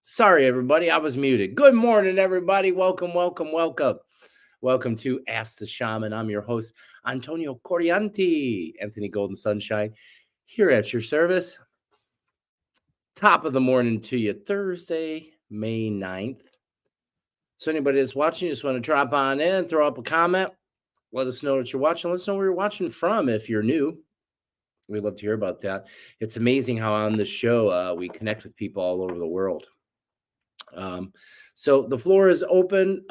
Sorry, everybody. I was muted. Good morning, everybody. Welcome, welcome, welcome. Welcome to Ask the Shaman. I'm your host, Antonio Corianti, Anthony Golden Sunshine, here at your service. Top of the morning to you, Thursday, May 9th. So anybody that's watching, just want to drop on in, throw up a comment, let us know that you're watching. Let us know where you're watching from if you're new. We'd love to hear about that. It's amazing how on this show we connect with people all over the world. So the floor is open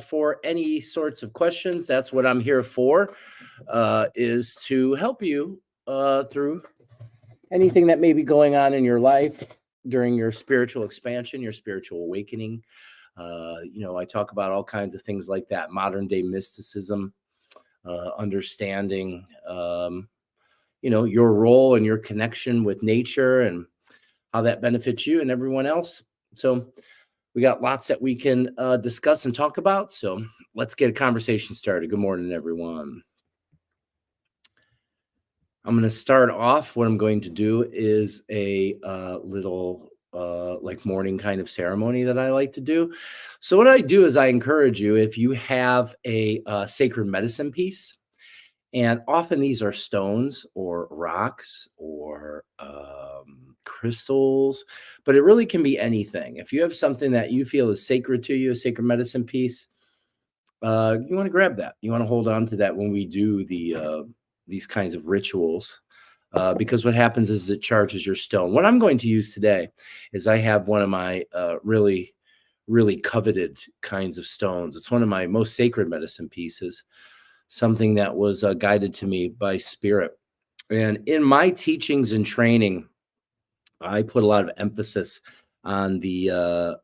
for any sorts of questions. That's what I'm here for, is to help you through anything that may be going on in your life during your spiritual expansion, your spiritual awakening. I talk about all kinds of things like that, modern day mysticism, understanding, your role and your connection with nature and how that benefits you and everyone else. So we got lots that we can discuss and talk about. So let's get a conversation started. Good morning, everyone. I'm going to start off. What I'm going to do is a little morning kind of ceremony that I like to do. So what I do is I encourage you, if you have a sacred medicine piece, and often these are stones or rocks or crystals, but it really can be anything. If you have something that you feel is sacred to you, a sacred medicine piece, you want to grab that. You want to hold on to that when we do these kinds of rituals, because what happens is it charges your stone. What I'm going to use today is I have one of my really, really coveted kinds of stones. It's one of my most sacred medicine pieces, something that was guided to me by spirit. And in my teachings and training, I put a lot of emphasis on the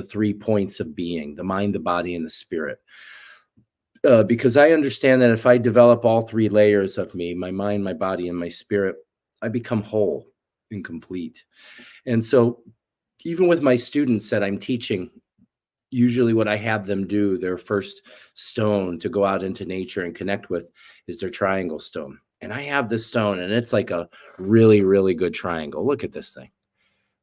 3 points of being: the mind, the body, and the spirit. Because I understand that if I develop all 3 layers of me, my mind, my body, and my spirit, I become whole and complete. And so even with my students that I'm teaching, usually what I have them do, their first stone to go out into nature and connect with, is their triangle stone. And I have this stone, and it's like a really, really good triangle. Look at this thing.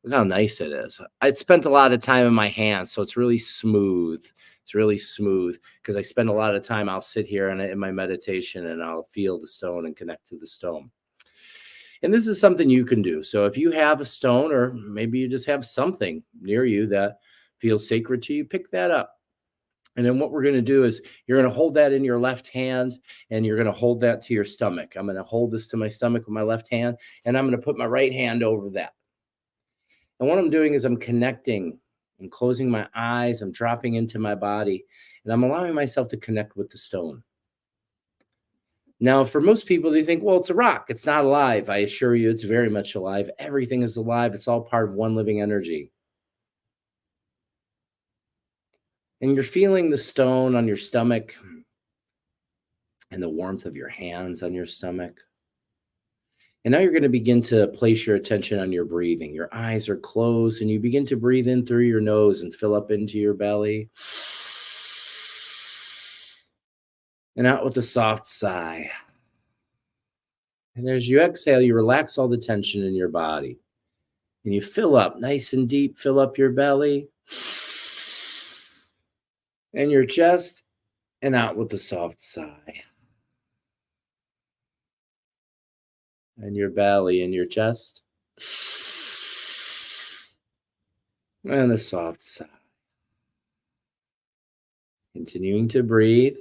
Look how nice it is. I spent a lot of time in my hands, so it's really smooth. It's really smooth because I spend a lot of time. I'll sit here in my meditation, and I'll feel the stone and connect to the stone. And this is something you can do. So if you have a stone, or maybe you just have something near you that feels sacred to you, pick that up. And then what we're going to do is you're going to hold that in your left hand, and you're going to hold that to your stomach. I'm going to hold this to my stomach with my left hand, and I'm going to put my right hand over that. And what I'm doing is I'm connecting and closing my eyes. I'm dropping into my body, and I'm allowing myself to connect with the stone. Now, for most people, they think, well, it's a rock. It's not alive. I assure you, it's very much alive. Everything is alive. It's all part of one living energy. And you're feeling the stone on your stomach and the warmth of your hands on your stomach. And now you're going to begin to place your attention on your breathing. Your eyes are closed, and you begin to breathe in through your nose and fill up into your belly. And out with a soft sigh. And as you exhale, you relax all the tension in your body. And you fill up nice and deep, fill up your belly and your chest, and out with a soft sigh. And your belly and your chest, and a soft sigh. Continuing to breathe.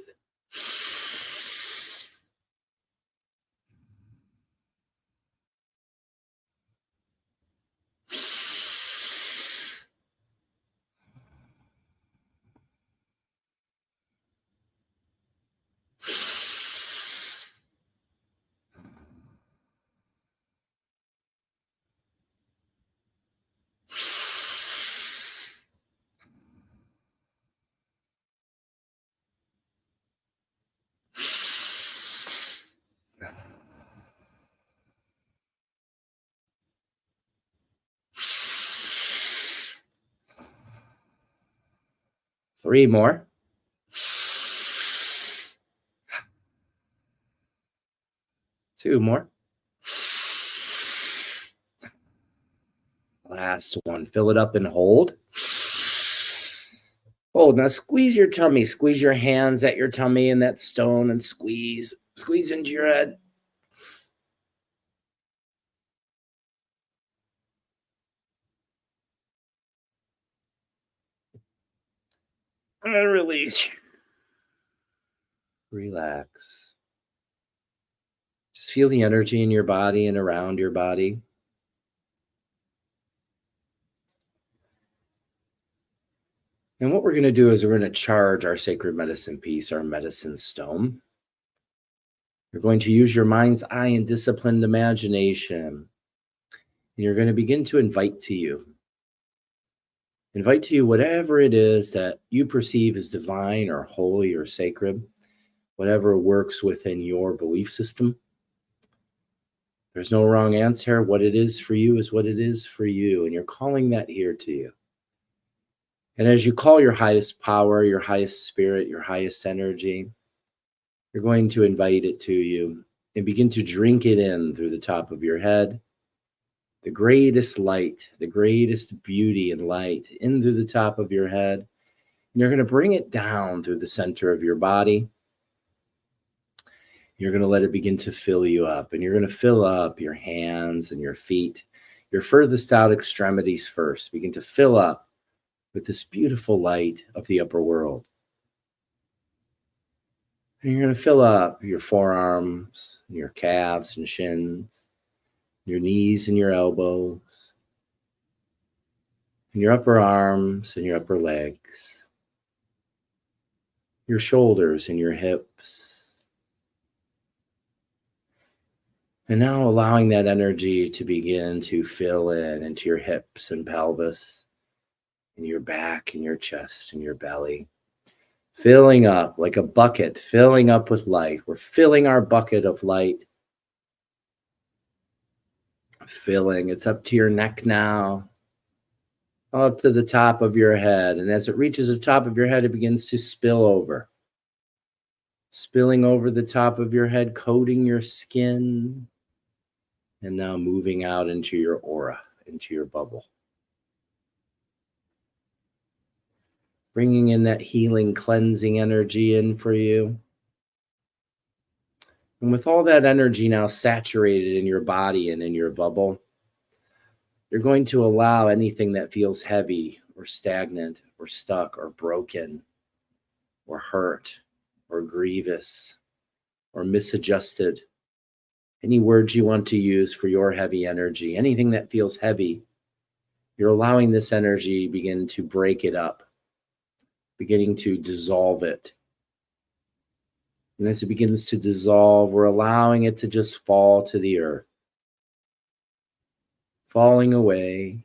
3 more. 2 more. Last one. Fill it up and hold. Hold. Now squeeze your tummy. Squeeze your hands at your tummy and that stone and squeeze. Squeeze into your head. And release. Relax. Just feel the energy in your body and around your body. And what we're going to do is we're going to charge our sacred medicine piece, our medicine stone. You're going to use your mind's eye and disciplined imagination. And you're going to begin to invite to you whatever it is that you perceive as divine or holy or sacred, whatever works within your belief system. There's no wrong answer. What it is for you is what it is for you. And you're calling that here to you. And as you call your highest power, your highest spirit, your highest energy, you're going to invite it to you and begin to drink it in through the top of your head. The greatest light, the greatest beauty and light in through the top of your head. And you're going to bring it down through the center of your body. You're going to let it begin to fill you up. And you're going to fill up your hands and your feet, your furthest out extremities first. Begin to fill up with this beautiful light of the upper world. And you're going to fill up your forearms, your calves and shins, your knees and your elbows, and your upper arms and your upper legs, your shoulders and your hips. And now allowing that energy to begin to fill in into your hips and pelvis, and your back and your chest and your belly, filling up like a bucket, filling up with light. We're filling our bucket of light. Filling, it's up to your neck now, up to the top of your head. And as it reaches the top of your head, it begins to spill over. Spilling over the top of your head, coating your skin, and now moving out into your aura, into your bubble. Bringing in that healing, cleansing energy in for you. And with all that energy now saturated in your body and in your bubble, you're going to allow anything that feels heavy or stagnant or stuck or broken or hurt or grievous or misadjusted, any words you want to use for your heavy energy, anything that feels heavy, you're allowing this energy begin to break it up, beginning to dissolve it. And as it begins to dissolve, we're allowing it to just fall to the earth, falling away.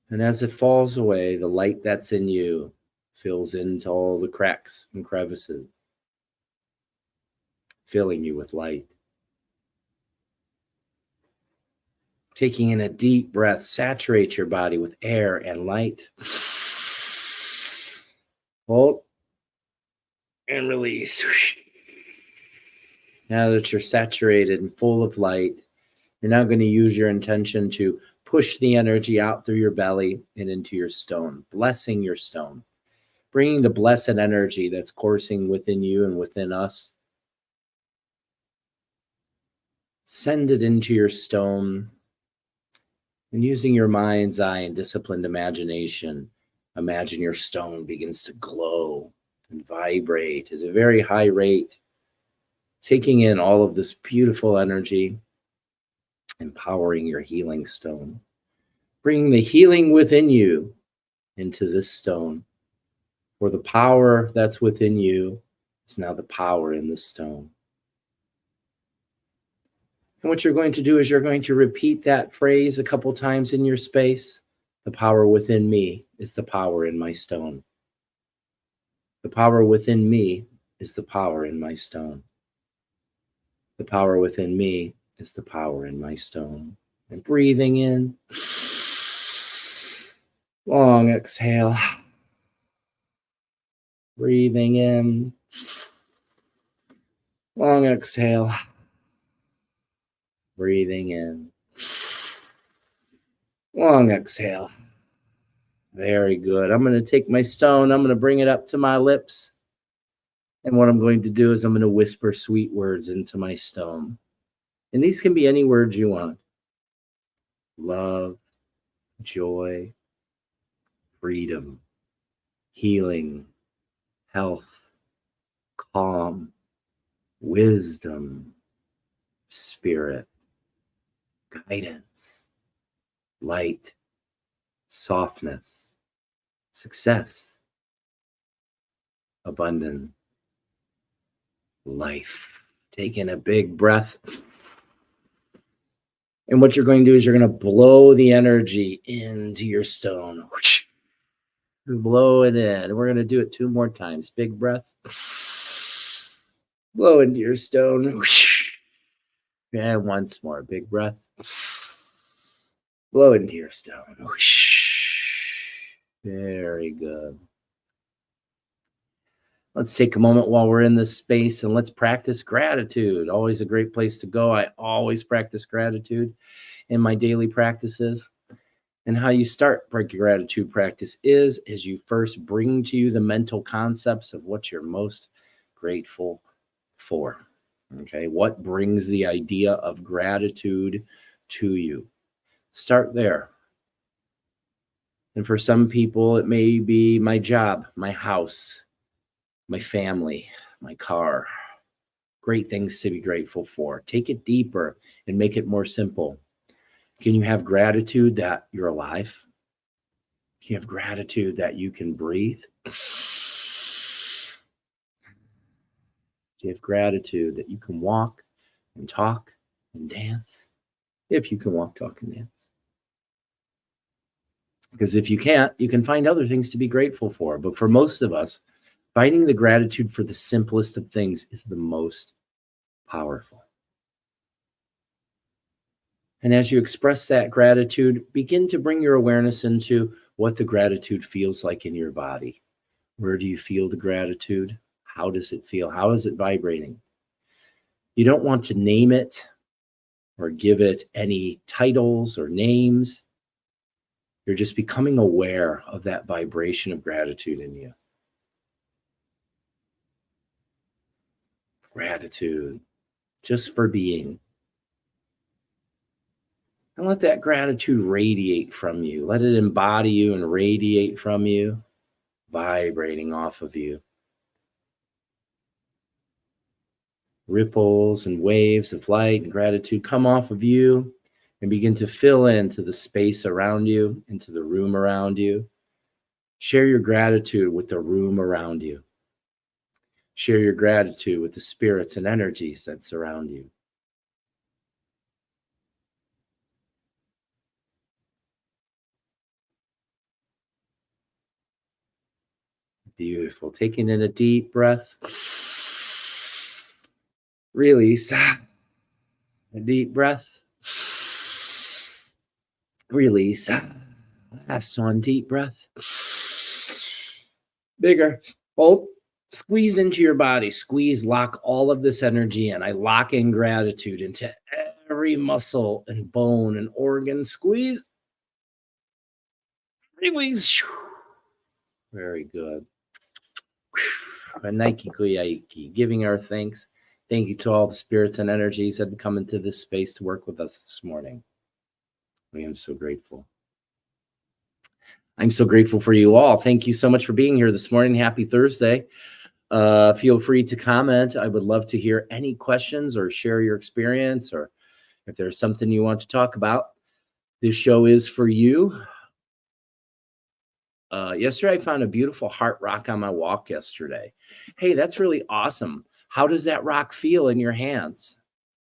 And as it falls away, the light that's in you fills into all the cracks and crevices, filling you with light. Taking in a deep breath, saturate your body with air and light. Hold and release. Now that you're saturated and full of light, you're now going to use your intention to push the energy out through your belly and into your stone, blessing your stone, bringing the blessed energy that's coursing within you and within us. Send it into your stone, and using your mind's eye and disciplined imagination, imagine your stone begins to glow and vibrate at a very high rate, taking in all of this beautiful energy, empowering your healing stone, bringing the healing within you into this stone. For the power that's within you is now the power in the stone. And what you're going to do is you're going to repeat that phrase a couple times in your space. The power within me is the power in my stone. The power within me is the power in my stone. The power within me is the power in my stone. And breathing in. Long exhale. Breathing in. Long exhale. Breathing in. Long exhale. Very good. I'm going to take my stone. I'm going to bring it up to my lips. And what I'm going to do is I'm going to whisper sweet words into my stone. And these can be any words you want. Love, joy, freedom, healing, health, calm, wisdom, spirit, guidance, light, softness, success, abundance, life. Taking a big breath. And what you're going to do is you're going to blow the energy into your stone. Blow it in. We're going to do it 2 more times. Big breath. Blow into your stone. And once more. Big breath. Blow into your stone. Very good. Let's take a moment while we're in this space and let's practice gratitude. Always a great place to go. I always practice gratitude in my daily practices. And how you start gratitude practice is you first bring to you the mental concepts of what you're most grateful for. Okay, what brings the idea of gratitude to you? Start there. And for some people, it may be my job, my house, my family, my car. Great things to be grateful for. Take it deeper and make it more simple. Can you have gratitude that you're alive? Can you have gratitude that you can breathe? Do you have gratitude that you can walk and talk and dance? If you can walk, talk, and dance. Because if you can't, you can find other things to be grateful for. But for most of us, finding the gratitude for the simplest of things is the most powerful. And as you express that gratitude, begin to bring your awareness into what the gratitude feels like in your body. Where do you feel the gratitude? How does it feel? How is it vibrating? You don't want to name it or give it any titles or names. You're just becoming aware of that vibration of gratitude in you. Gratitude, just for being. And let that gratitude radiate from you. Let it embody you and radiate from you, vibrating off of you. Ripples and waves of light and gratitude come off of you and begin to fill into the space around you, into the room around you. Share your gratitude with the room around you. Share your gratitude with the spirits and energies that surround you. Beautiful. Taking in a deep breath. Release. A deep breath. Release. Last one. Deep breath. Bigger. Hold. Squeeze into your body. Squeeze. Lock all of this energy in. I lock in gratitude into every muscle and bone and organ. Squeeze. Release. Very good. Giving our thanks. Thank you to all the spirits and energies that have come into this space to work with us this morning. I am so grateful. I'm so grateful for you all. Thank you so much for being here this morning. Happy Thursday. Feel free to comment. I would love to hear any questions or share your experience, or if there's something you want to talk about. This show is for you. Yesterday, I found a beautiful heart rock on my walk yesterday. Hey, that's really awesome. How does that rock feel in your hands?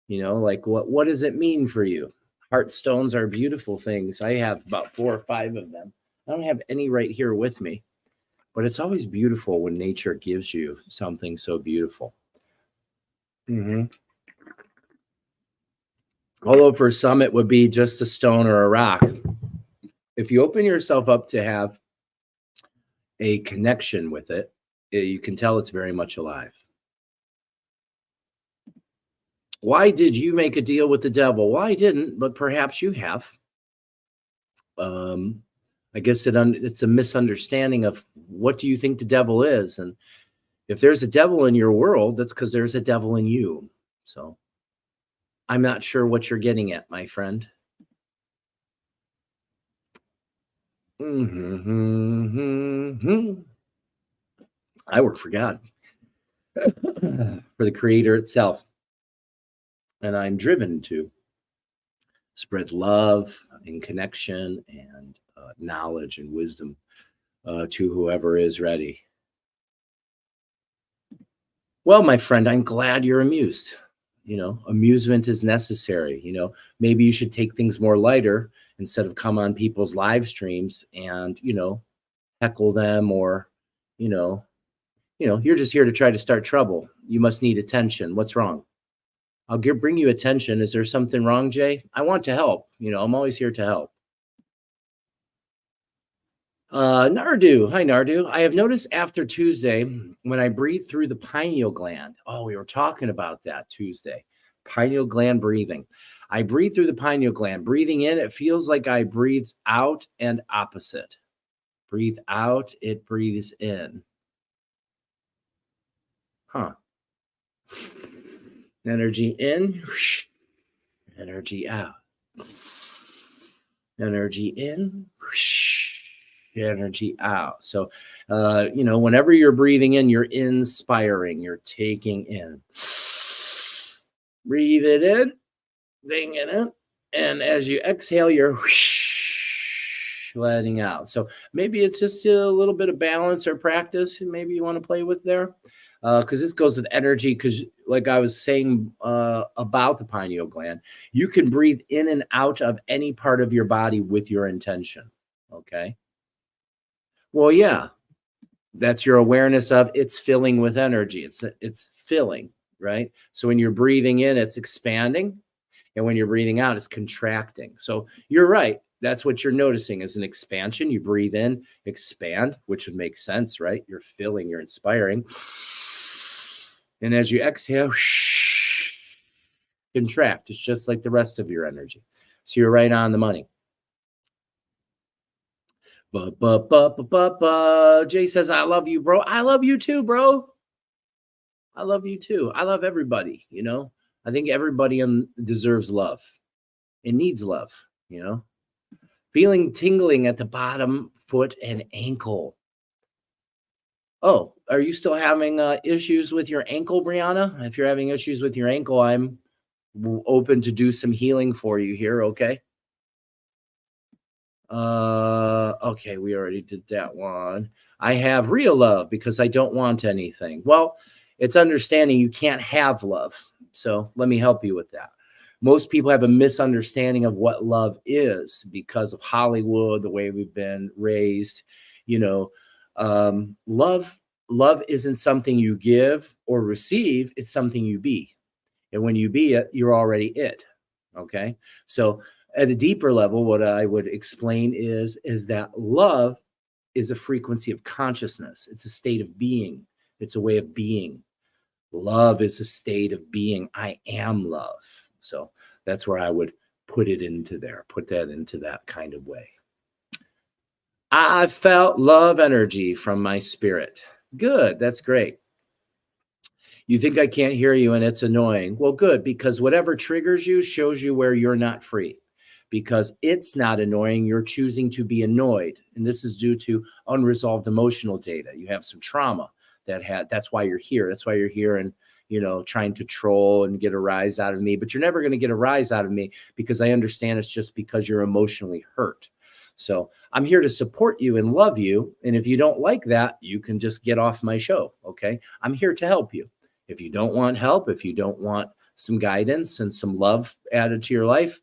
Like what does it mean for you? Heart stones are beautiful things. I have about 4 or 5 of them. I don't have any right here with me, but it's always beautiful when nature gives you something so beautiful. Although for some it would be just a stone or a rock. If you open yourself up to have a connection with it, you can tell it's very much alive. Why did you make a deal with the devil? Well, I didn't, but perhaps you have. I guess it's a misunderstanding of what do you think the devil is. And if there's a devil in your world, that's because there's a devil in you. So I'm not sure what you're getting at, my friend. I work for God, for the Creator itself. And I'm driven to spread love and connection and knowledge and wisdom to whoever is ready. Well, my friend, I'm glad you're amused. Amusement is necessary. Maybe you should take things more lighter instead of come on people's live streams and, heckle them, or, you're just here to try to start trouble. You must need attention. What's wrong? I'll bring you attention. Is there something wrong, Jay? I want to help. I'm always here to help. Nardu. Hi, Nardu. I have noticed after Tuesday, when I breathe through the pineal gland. Oh, we were talking about that Tuesday. Pineal gland breathing. I breathe through the pineal gland. Breathing in, it feels like I breathe out, and opposite. Breathe out, it breathes in. Huh. Energy in, energy out. Energy in, energy out. So, whenever you're breathing in, you're inspiring, you're taking in. Breathe it in, bring it in. And as you exhale, you're letting out. So maybe it's just a little bit of balance or practice. Maybe you want to play with there. Because it goes with energy. Because like I was saying about the pineal gland, you can breathe in and out of any part of your body with your intention. Okay. Well, yeah, that's your awareness of it's filling with energy. It's filling, right? So when you're breathing in, it's expanding, and when you're breathing out, it's contracting. So you're right. That's what you're noticing is an expansion. You breathe in, expand, which would make sense, right? You're filling, you're inspiring. And as you exhale, contract. It's just like the rest of your energy. So you're right on the money. Jay says, I love you, bro. I love you too, bro. I love you too. I love everybody, I think everybody deserves love. It needs love, Feeling tingling at the bottom, foot, and ankle. Oh, are you still having issues with your ankle, Brianna? If you're having issues with your ankle, I'm open to do some healing for you here, okay? Okay, we already did that one. I have real love because I don't want anything. Well, it's understanding you can't have love. So let me help you with that. Most people have a misunderstanding of what love is because of Hollywood, the way we've been raised. Love isn't something you give or receive. It's something you be. And when you be it, you're already it. Okay. So at a deeper level, what I would explain is that love is a frequency of consciousness. It's a state of being. It's a way of being. Love is a state of being. I am love. So that's where I would put that into that kind of way. I felt love energy from my spirit. Good. That's great. You think I can't hear you and it's annoying. Well, good, because whatever triggers you shows you where you're not free. Because it's not annoying, you're choosing to be annoyed. And this is due to unresolved emotional data. You have some trauma that's why you're here. That's why you're here, and trying to troll and get a rise out of me. But you're never going to get a rise out of me, because I understand it's just because you're emotionally hurt. So I'm here to support you and love you. And if you don't like that, you can just get off my show. Okay. I'm here to help you. If you don't want help, if you don't want some guidance and some love added to your life,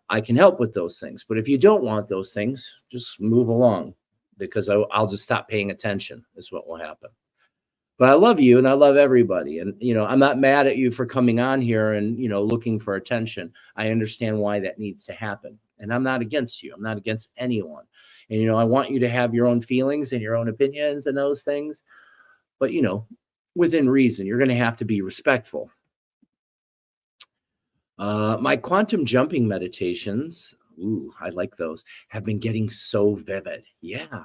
I can help with those things. But if you don't want those things, just move along, because I'll just stop paying attention is what will happen. But I love you and I love everybody. And, I'm not mad at you for coming on here and, looking for attention. I understand why that needs to happen. And I'm not against you. I'm not against anyone. And, I want you to have your own feelings and your own opinions and those things. But, within reason, you're going to have to be respectful. My quantum jumping meditations, ooh, I like those, have been getting so vivid. Yeah.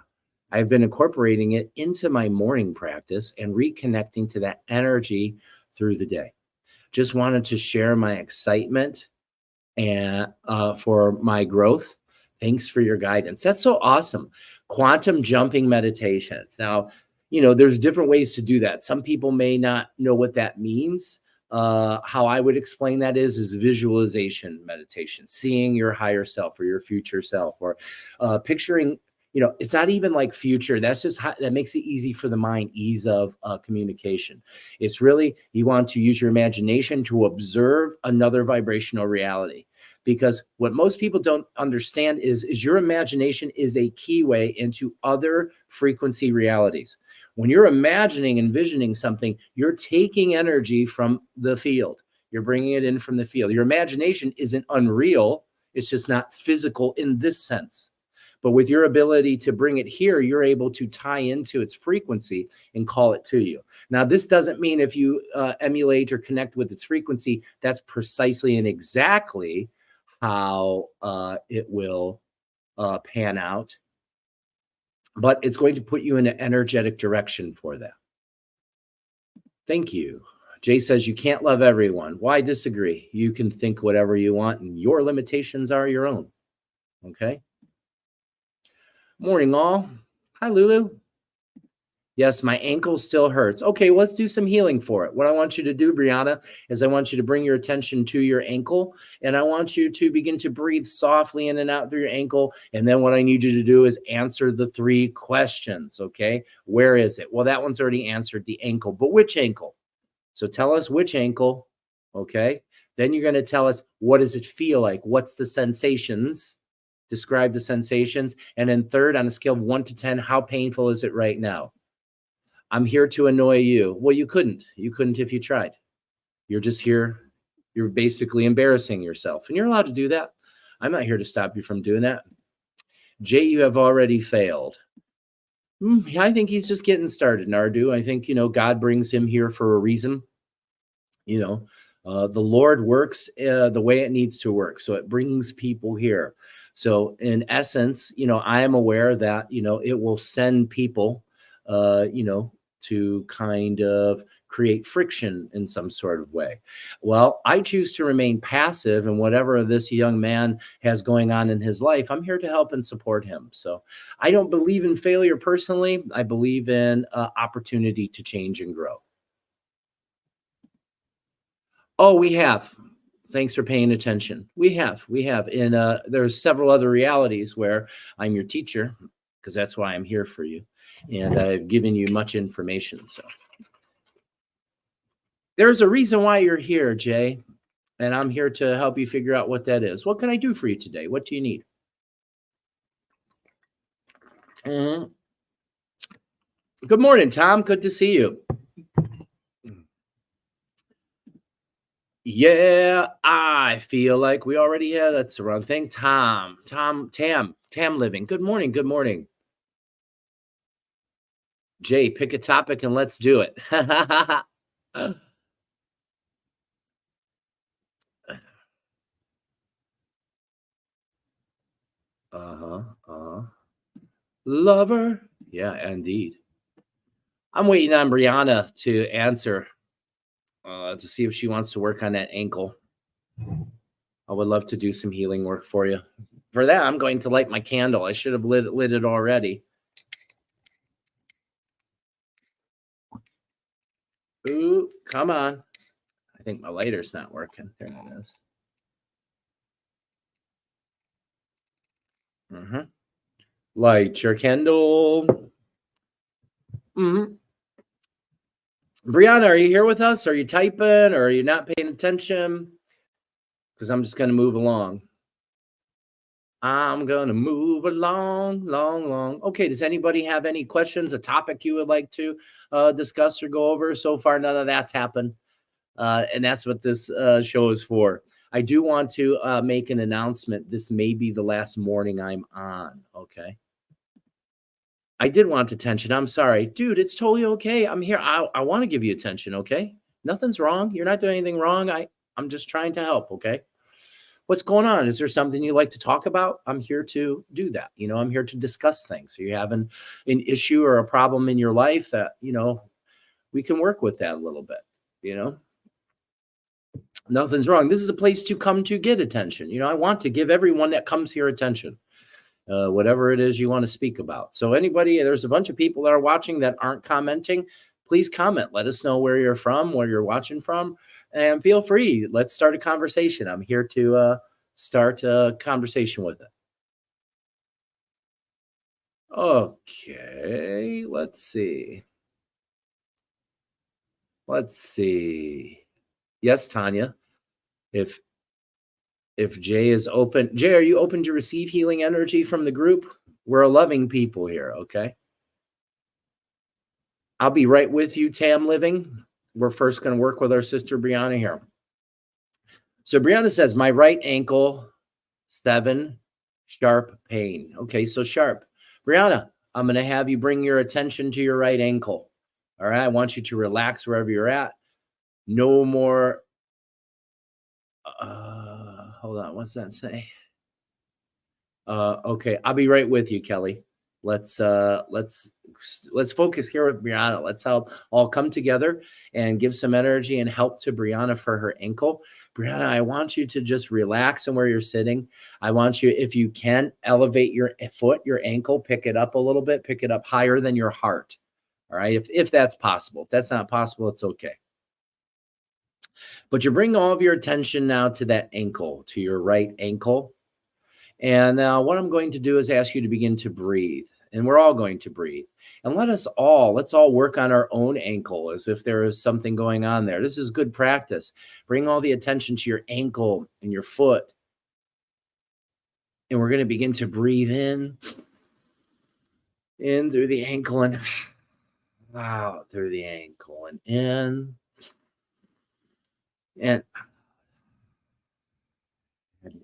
I've been incorporating it into my morning practice and reconnecting to that energy through the day. Just wanted to share my excitement and for my growth. Thanks for your guidance. That's so awesome. Quantum jumping meditations. Now, there's different ways to do that. Some people may not know what that means. How I would explain that is visualization meditation, seeing your higher self or your future self, or picturing. It's not even like future. That's just that makes it easy for the mind, ease of communication. It's really, you want to use your imagination to observe another vibrational reality, because what most people don't understand is your imagination is a keyway into other frequency realities. When you're imagining, envisioning something, you're taking energy from the field. You're bringing it in from the field. Your imagination isn't unreal. It's just not physical in this sense. But with your ability to bring it here, you're able to tie into its frequency and call it to you. Now, this doesn't mean if you emulate or connect with its frequency, that's precisely and exactly how it will pan out. But it's going to put you in an energetic direction for that. Thank you. Jay says you can't love everyone. Why disagree? You can think whatever you want, and your limitations are your own. Okay. Morning, all. Hi, Lulu. Yes, my ankle still hurts. Okay, let's do some healing for it. What I want you to do, Brianna, is I want you to bring your attention to your ankle, and I want you to begin to breathe softly in and out through your ankle. And then what I need you to do is answer the 3 questions, okay? Where is it? Well, that one's already answered, the ankle, but which ankle? So tell us which ankle, okay? Then you're going to tell us, what does it feel like? What's the sensations? Describe the sensations. And then third, on a scale of 1 to 10, how painful is it right now? I'm here to annoy you. Well, you couldn't. You couldn't if you tried. You're just here. You're basically embarrassing yourself. And you're allowed to do that. I'm not here to stop you from doing that. Jay, you have already failed. I think he's just getting started, Nardu. I think, God brings him here for a reason. The Lord works the way it needs to work. So it brings people here. So in essence, I am aware that, it will send people, to kind of create friction in some sort of way. Well, I choose to remain passive, and whatever this young man has going on in his life, I'm here to help and support him. So I don't believe in failure personally. I believe in opportunity to change and grow. Oh, we have. Thanks for paying attention. We have. And there's several other realities where I'm your teacher, because that's why I'm here for you. And I've given you much information. So there's a reason why you're here, Jay. And I'm here to help you figure out what that is. What can I do for you today? What do you need? Mm-hmm. Good morning, Tom. Good to see you. Yeah, I feel like we already had. That's the wrong thing. Tam living. Good morning. Good morning. Jay, pick a topic and let's do it. Lover. Yeah, indeed. I'm waiting on Brianna to answer to see if she wants to work on that ankle. I would love to do some healing work for you. For that, I'm going to light my candle. I should have lit it already. Ooh, come on. I think my lighter's not working. There it is. Light your candle. Brianna, are you here with us? Are you typing or are you not paying attention? Because I'm just going to move along. I'm going to move along, long. Okay, does anybody have any questions, a topic you would like to discuss or go over? So far, none of that's happened. And that's what this show is for. I do want to make an announcement. This may be the last morning I'm on, okay? I did want attention. I'm sorry. Dude, it's totally okay. I'm here. I want to give you attention, okay? Nothing's wrong. You're not doing anything wrong. I'm just trying to help, okay? What's going on? Is there something you'd like to talk about? I'm here to do that. I'm here to discuss things. Are you having an issue or a problem in your life that, we can work with that a little bit, Nothing's wrong. This is a place to come to get attention. I want to give everyone that comes here attention. Whatever it is you want to speak about. So anybody, there's a bunch of people that are watching that aren't commenting. Please comment. Let us know where you're from, where you're watching from, and feel free. Let's start a conversation. I'm here to start a conversation with it. Okay, let's see. Yes, Tanya. If Jay is open, Jay, are you open to receive healing energy from the group? We're a loving people here, okay? I'll be right with you, Tam Living. We're first going to work with our sister Brianna here. So Brianna says, my right ankle, 7, sharp pain. Okay, so sharp. Brianna, I'm going to have you bring your attention to your right ankle. All right, I want you to relax wherever you're at. No more. Hold on, what's that say? Okay, I'll be right with you, Kelly. Let's focus here with Brianna. Let's help all come together and give some energy and help to Brianna for her ankle. Brianna, I want you to just relax on where you're sitting. I want you, if you can, elevate your foot, your ankle, pick it up a little bit, pick it up higher than your heart. All right, if that's possible. If that's not possible, it's okay. But you bring all of your attention now to that ankle, to your right ankle. And now what I'm going to do is ask you to begin to breathe. And we're all going to breathe. And let's all work on our own ankle as if there is something going on there. This is good practice. Bring all the attention to your ankle and your foot. And we're going to begin to breathe in through the ankle and out through the ankle and in and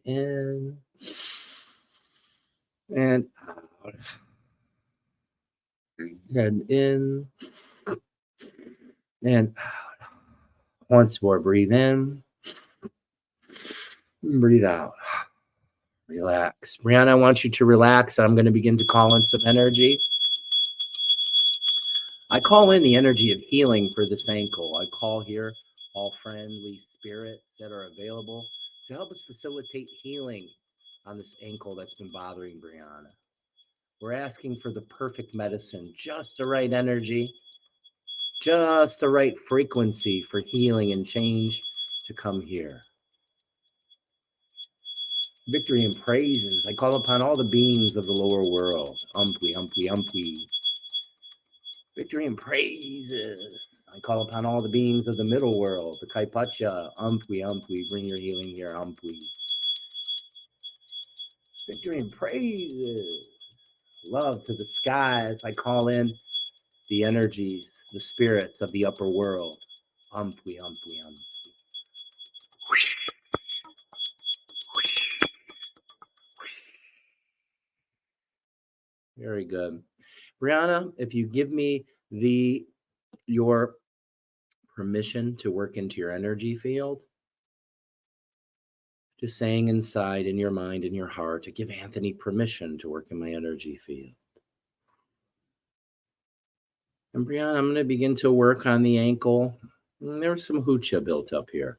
in and out and in and out. Once more, breathe in, breathe out. Relax. Brianna, I want you to relax. I'm going to begin to call in some energy. I call in the energy of healing for this ankle. I call here all friendly spirits that are available to help us facilitate healing on this ankle that's been bothering Brianna. We're asking for the perfect medicine, just the right energy, just the right frequency for healing and change to come here. Victory and praises. I call upon all the beings of the lower world. Umpwe, umpwe, umpwe. Victory and praises. I call upon all the beings of the middle world, the Kaipacha. Umpwe, umpwe. Bring your healing here, umpwe. Victory and praises. Love to the skies. I call in the energies, the spirits of the upper world. Umpwe, umpwe, umpwe. Very good. Brianna, if you give me your permission to work into your energy field, just saying inside in your mind, in your heart, to give Anthony permission to work in my energy field. And Brianna, I'm going to begin to work on the ankle. There's some hoocha built up here.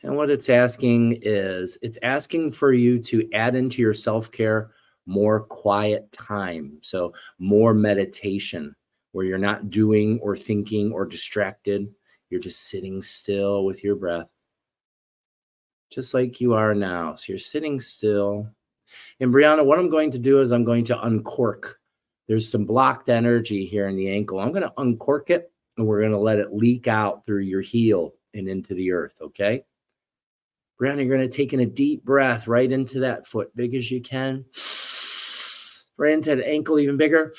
And what it's asking is, it's asking for you to add into your self-care more quiet time. So more meditation where you're not doing or thinking or distracted. You're just sitting still with your breath, just like you are now. So you're sitting still. And Brianna, what I'm going to do is I'm going to uncork. There's some blocked energy here in the ankle. I'm going to uncork it, and we're going to let it leak out through your heel and into the earth, okay? Brianna, you're going to take in a deep breath right into that foot, big as you can. Right into the ankle, even bigger.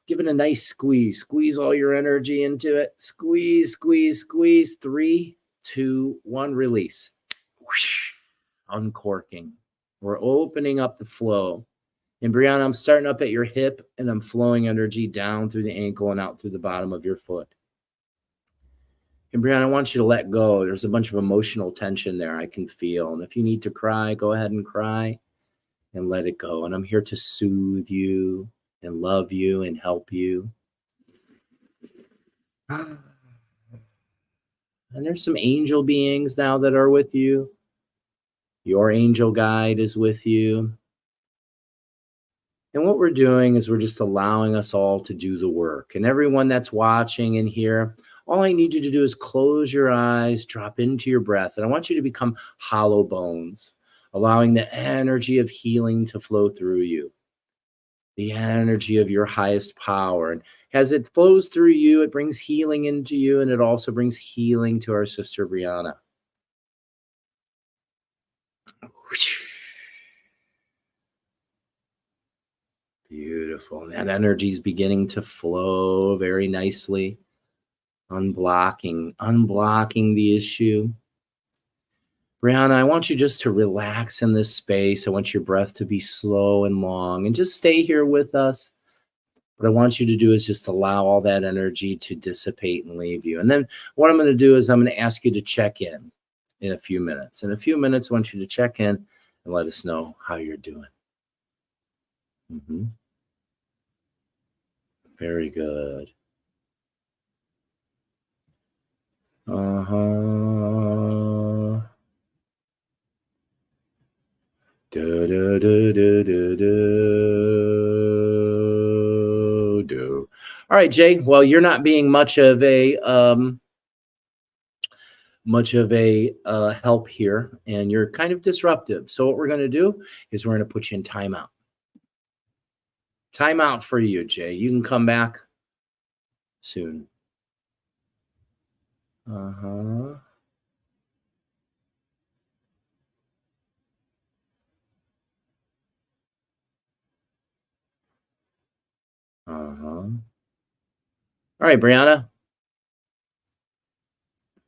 Give it a nice squeeze. Squeeze all your energy into it. Squeeze, squeeze, squeeze. 3, 2, 1, release. Uncorking. We're opening up the flow. And Brianna, I'm starting up at your hip, and I'm flowing energy down through the ankle and out through the bottom of your foot. And Brianna, I want you to let go. There's a bunch of emotional tension there I can feel. And if you need to cry, go ahead and cry and let it go. And I'm here to soothe you and love you and help you. And there's some angel beings now that are with you. Your angel guide is with you. And what we're doing is we're just allowing us all to do the work. And everyone that's watching in here, all I need you to do is close your eyes, drop into your breath. And I want you to become hollow bones, allowing the energy of healing to flow through you. The energy of your highest power. And as it flows through you, it brings healing into you. And it also brings healing to our sister Brianna. Beautiful. And that energy is beginning to flow very nicely. Unblocking the issue. Brianna, I want you just to relax in this space. I want your breath to be slow and long, and just stay here with us. What I want you to do is just allow all that energy to dissipate and leave you. And then what I'm going to do is I'm going to ask you to check in a few minutes. In a few minutes, I want you to check in and let us know how you're doing. Very good. All right, Jay. Well, you're not being much of a help here, and you're kind of disruptive. So what we're going to do is we're going to put you in timeout. Timeout for you, Jay. You can come back soon. All right, Brianna.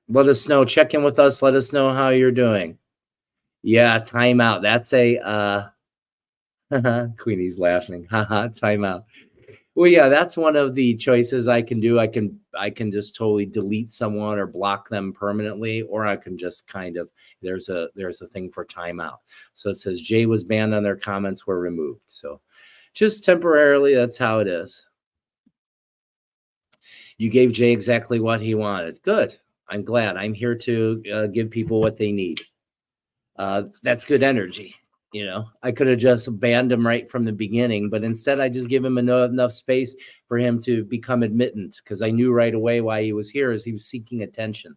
Let us know. Check in with us. Let us know how you're doing. Yeah, timeout. That's a Queenie's laughing. Haha, timeout. Well, yeah, that's one of the choices I can do. I can just totally delete someone or block them permanently, or I can just kind of there's a thing for timeout. So it says Jay was banned on their comments were removed. So just temporarily, that's how it is. You gave Jay exactly what he wanted. Good. I'm glad. I'm here to give people what they need. That's good energy. You know, I could have just banned him right from the beginning, but instead I just give him enough space for him to become admittant, because I knew right away why he was here is he was seeking attention.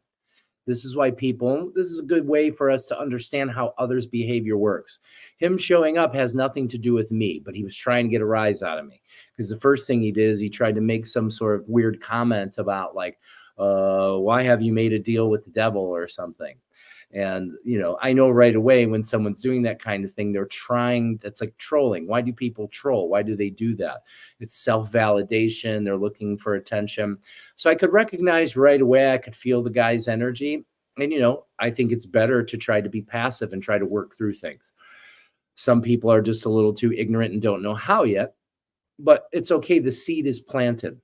This is why this is a good way for us to understand how others' behavior works. Him showing up has nothing to do with me, but he was trying to get a rise out of me, because the first thing he did is he tried to make some sort of weird comment about like, why have you made a deal with the devil or something? And, you know, I know right away when someone's doing that kind of thing, that's like trolling. Why do people troll? Why do they do that? It's self-validation. They're looking for attention. So I could recognize right away, I could feel the guy's energy. And, you know, I think it's better to try to be passive and try to work through things. Some people are just a little too ignorant and don't know how yet, but it's okay. The seed is planted.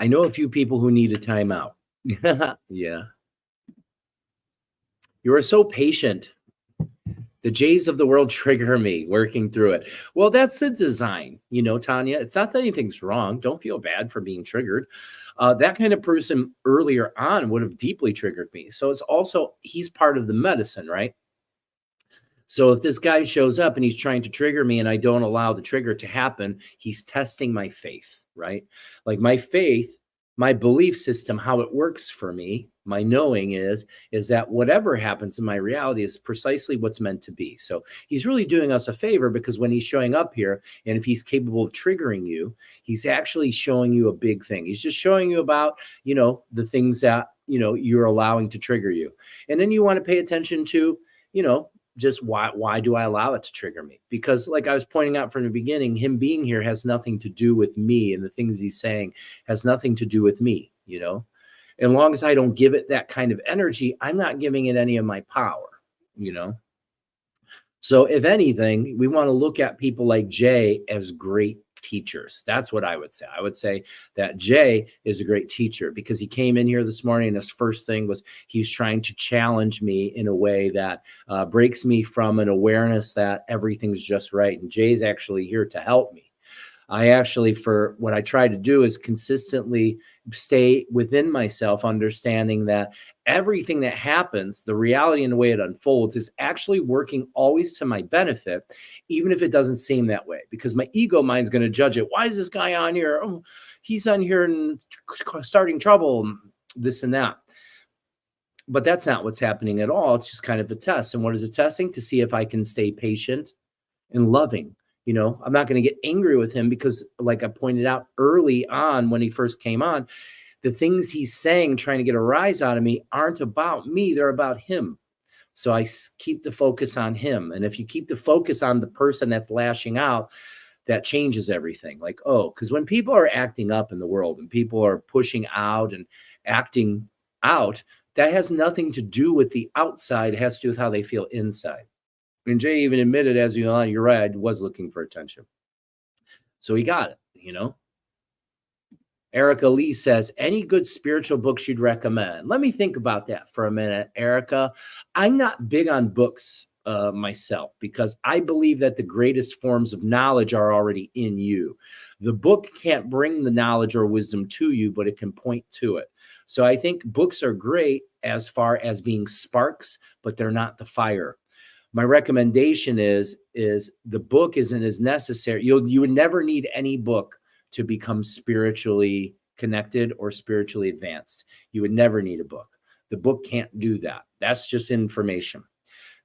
I know a few people who need a timeout. Yeah. You are so patient. The Jays of the world trigger me working through it. Well, that's the design, you know, Tanya. It's not that anything's wrong. Don't feel bad for being triggered. That kind of person earlier on would have deeply triggered me. So it's also, he's part of the medicine, right? So if this guy shows up and he's trying to trigger me and I don't allow the trigger to happen, he's testing my faith, right? Like my faith, my belief system, how it works for me, my knowing is that whatever happens in my reality is precisely what's meant to be. So he's really doing us a favor, because when he's showing up here, and if he's capable of triggering you, he's actually showing you a big thing. He's just showing you about, the things that, you're allowing to trigger you. And then you want to pay attention to, you know, just why do I allow it to trigger me? Because like I was pointing out from the beginning, him being here has nothing to do with me, and the things he's saying has nothing to do with me. As long as I don't give it that kind of energy, I'm not giving it any of my power. you know so if anything, we want to look at people like Jay as great teachers. That's what I would say. I would say that Jay is a great teacher, because he came in here this morning and his first thing was he's trying to challenge me in a way that breaks me from an awareness that everything's just right. And Jay's actually here to help me. For what I try to do is consistently stay within myself, understanding that everything that happens, the reality and the way it unfolds, is actually working always to my benefit, even if it doesn't seem that way, because my ego mind's going to judge it. Why is this guy on here? Oh, he's on here and starting trouble, this and that. But that's not what's happening at all. It's just kind of a test. And what is it testing? To see if I can stay patient and loving. I'm not going to get angry with him, because like I pointed out early on when he first came on, the things he's saying, trying to get a rise out of me, aren't about me. They're about him. So I keep the focus on him. And if you keep the focus on the person that's lashing out, that changes everything. Like, because when people are acting up in the world and people are pushing out and acting out, that has nothing to do with the outside. It has to do with how they feel inside. And Jay even admitted, as you're right, I was looking for attention. So he got it. Erica Lee says, any good spiritual books you'd recommend? Let me think about that for a minute, Erica. I'm not big on books myself, because I believe that the greatest forms of knowledge are already in you. The book can't bring the knowledge or wisdom to you, but it can point to it. So I think books are great as far as being sparks, but they're not the fire. My recommendation is the book isn't as necessary. You would never need any book to become spiritually connected or spiritually advanced. You would never need a book. The book can't do that. That's just information.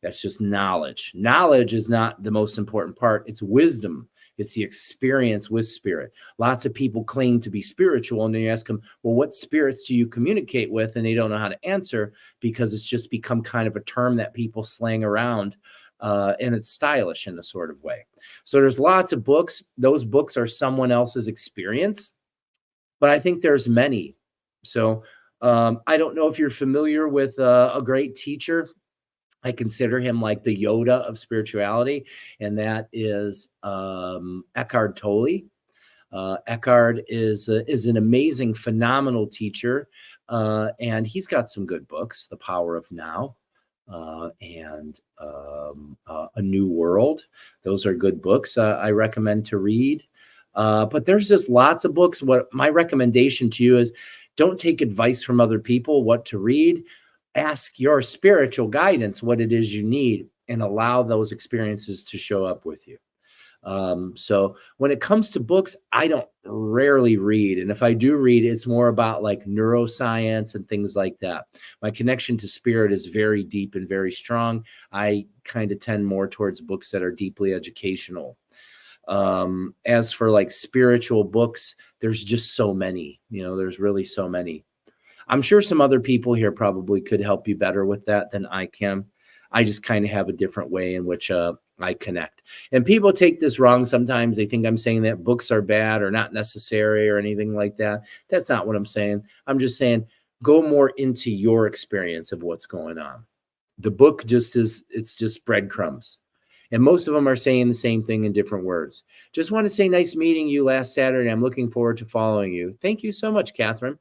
That's just knowledge. Knowledge is not the most important part. It's wisdom. It's the experience with spirit. Lots of people claim to be spiritual, and then you ask them, well, what spirits do you communicate with? And they don't know how to answer, because it's just become kind of a term that people slang around, and it's stylish in a sort of way. So there's lots of books. Those books are someone else's experience, but I think there's many. So I don't know if you're familiar with a great teacher. I consider him like the Yoda of spirituality, and that is Eckhart Tolle. Eckhart is an amazing, phenomenal teacher, and he's got some good books, The Power of Now and A New World. Those are good books I recommend to read. But there's just lots of books. What my recommendation to you is, don't take advice from other people what to read. Ask your spiritual guidance what it is you need, and allow those experiences to show up with you. So when it comes to books, I don't rarely read. And if I do read, it's more about like neuroscience and things like that. My connection to spirit is very deep and very strong. I kind of tend more towards books that are deeply educational. As for like spiritual books, there's just so many, there's really so many. I'm sure some other people here probably could help you better with that than I can. I just kind of have a different way in which I connect. And people take this wrong sometimes. They think I'm saying that books are bad or not necessary or anything like that. That's not what I'm saying. I'm just saying go more into your experience of what's going on. The book it's just breadcrumbs. And most of them are saying the same thing in different words. Just want to say nice meeting you last Saturday. I'm looking forward to following you. Thank you so much, Catherine.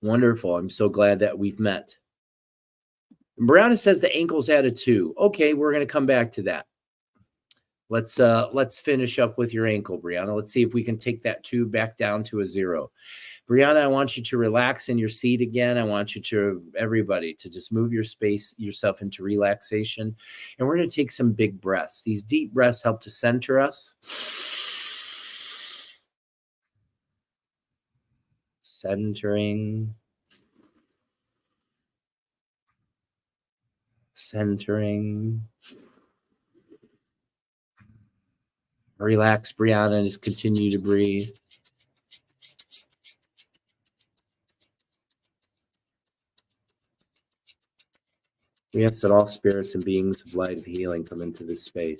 Wonderful. I'm so glad that we've met. Brianna says the ankle's at a 2. Okay, we're going to come back to that. Let's finish up with your ankle, Brianna. Let's see if we can take that 2 back down to a 0. Brianna, I want you to relax in your seat again. I want you to, everybody, to just move yourself into relaxation. And we're going to take some big breaths. These deep breaths help to center us. Centering. Centering. Relax, Brianna, and just continue to breathe. We ask that all spirits and beings of light of healing come into this space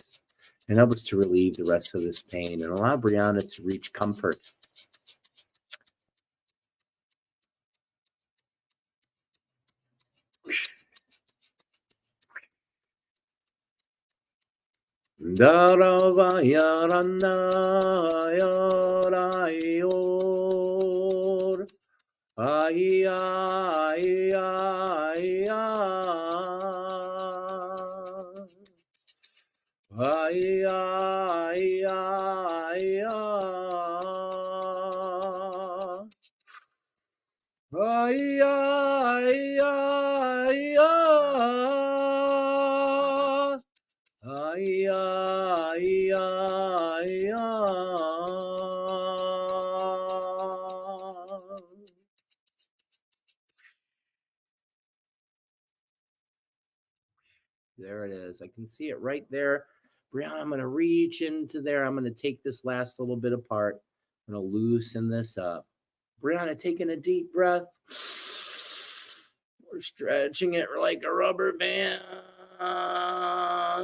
and help us to relieve the rest of this pain and allow Brianna to reach comfort. Ay, ay, ay, ay, ay, ay, ay, ay, ay, ay, ay, ay, There it is. I can see it right there. Brianna, I'm going to reach into there. I'm going to take this last little bit apart. I'm going to loosen this up. Brianna, taking a deep breath. We're stretching it like a rubber band.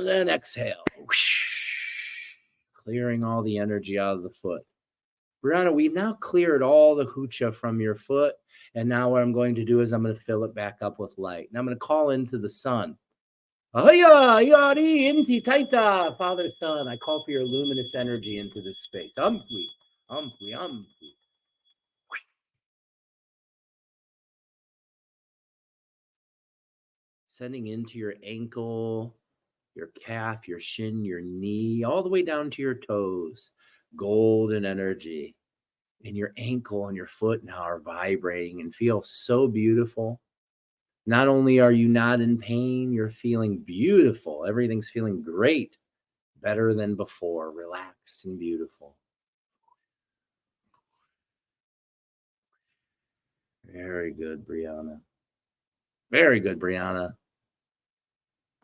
Then exhale. Clearing all the energy out of the foot. Brianna, we've now cleared all the hucha from your foot. And now what I'm going to do is I'm going to fill it back up with light. And I'm going to call into the sun. Ahaya, yari, inti, taita, Father, Son, I call for your luminous energy into this space. Umpwi, umpwi, umpwi. Sending into your ankle, your calf, your shin, your knee, all the way down to your toes. Golden energy. And your ankle and your foot now are vibrating and feel so beautiful. Not only are you not in pain, you're feeling beautiful. Everything's feeling great, better than before, relaxed and beautiful. Very good, Brianna. Very good, Brianna.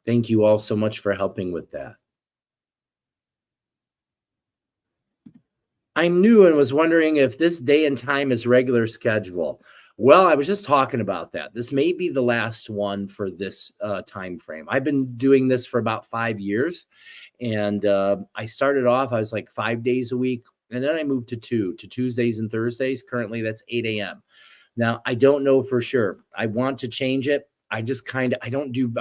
Thank you all so much for helping with that. I'm new and was wondering if this day and time is regular schedule. Well, I was just talking about that. This may be the last one for this time frame. I've been doing this for about 5 years, and I started off. I was like 5 days a week, and then I moved to Tuesdays and Thursdays. Currently, that's 8 a.m. Now, I don't know for sure. I want to change it. I just I'm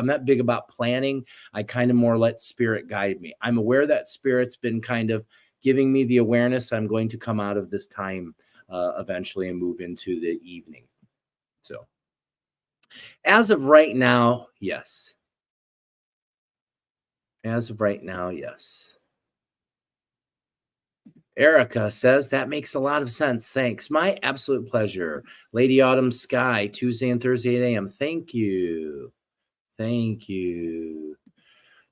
not big about planning. I kind of more let spirit guide me. I'm aware that spirit's been kind of giving me the awareness I'm going to come out of this time eventually and move into the evening. So as of right now, yes. As of right now, yes. Erica says that makes a lot of sense. Thanks. My absolute pleasure. Lady Autumn Sky, Tuesday and Thursday, 8 a.m. Thank you. Thank you.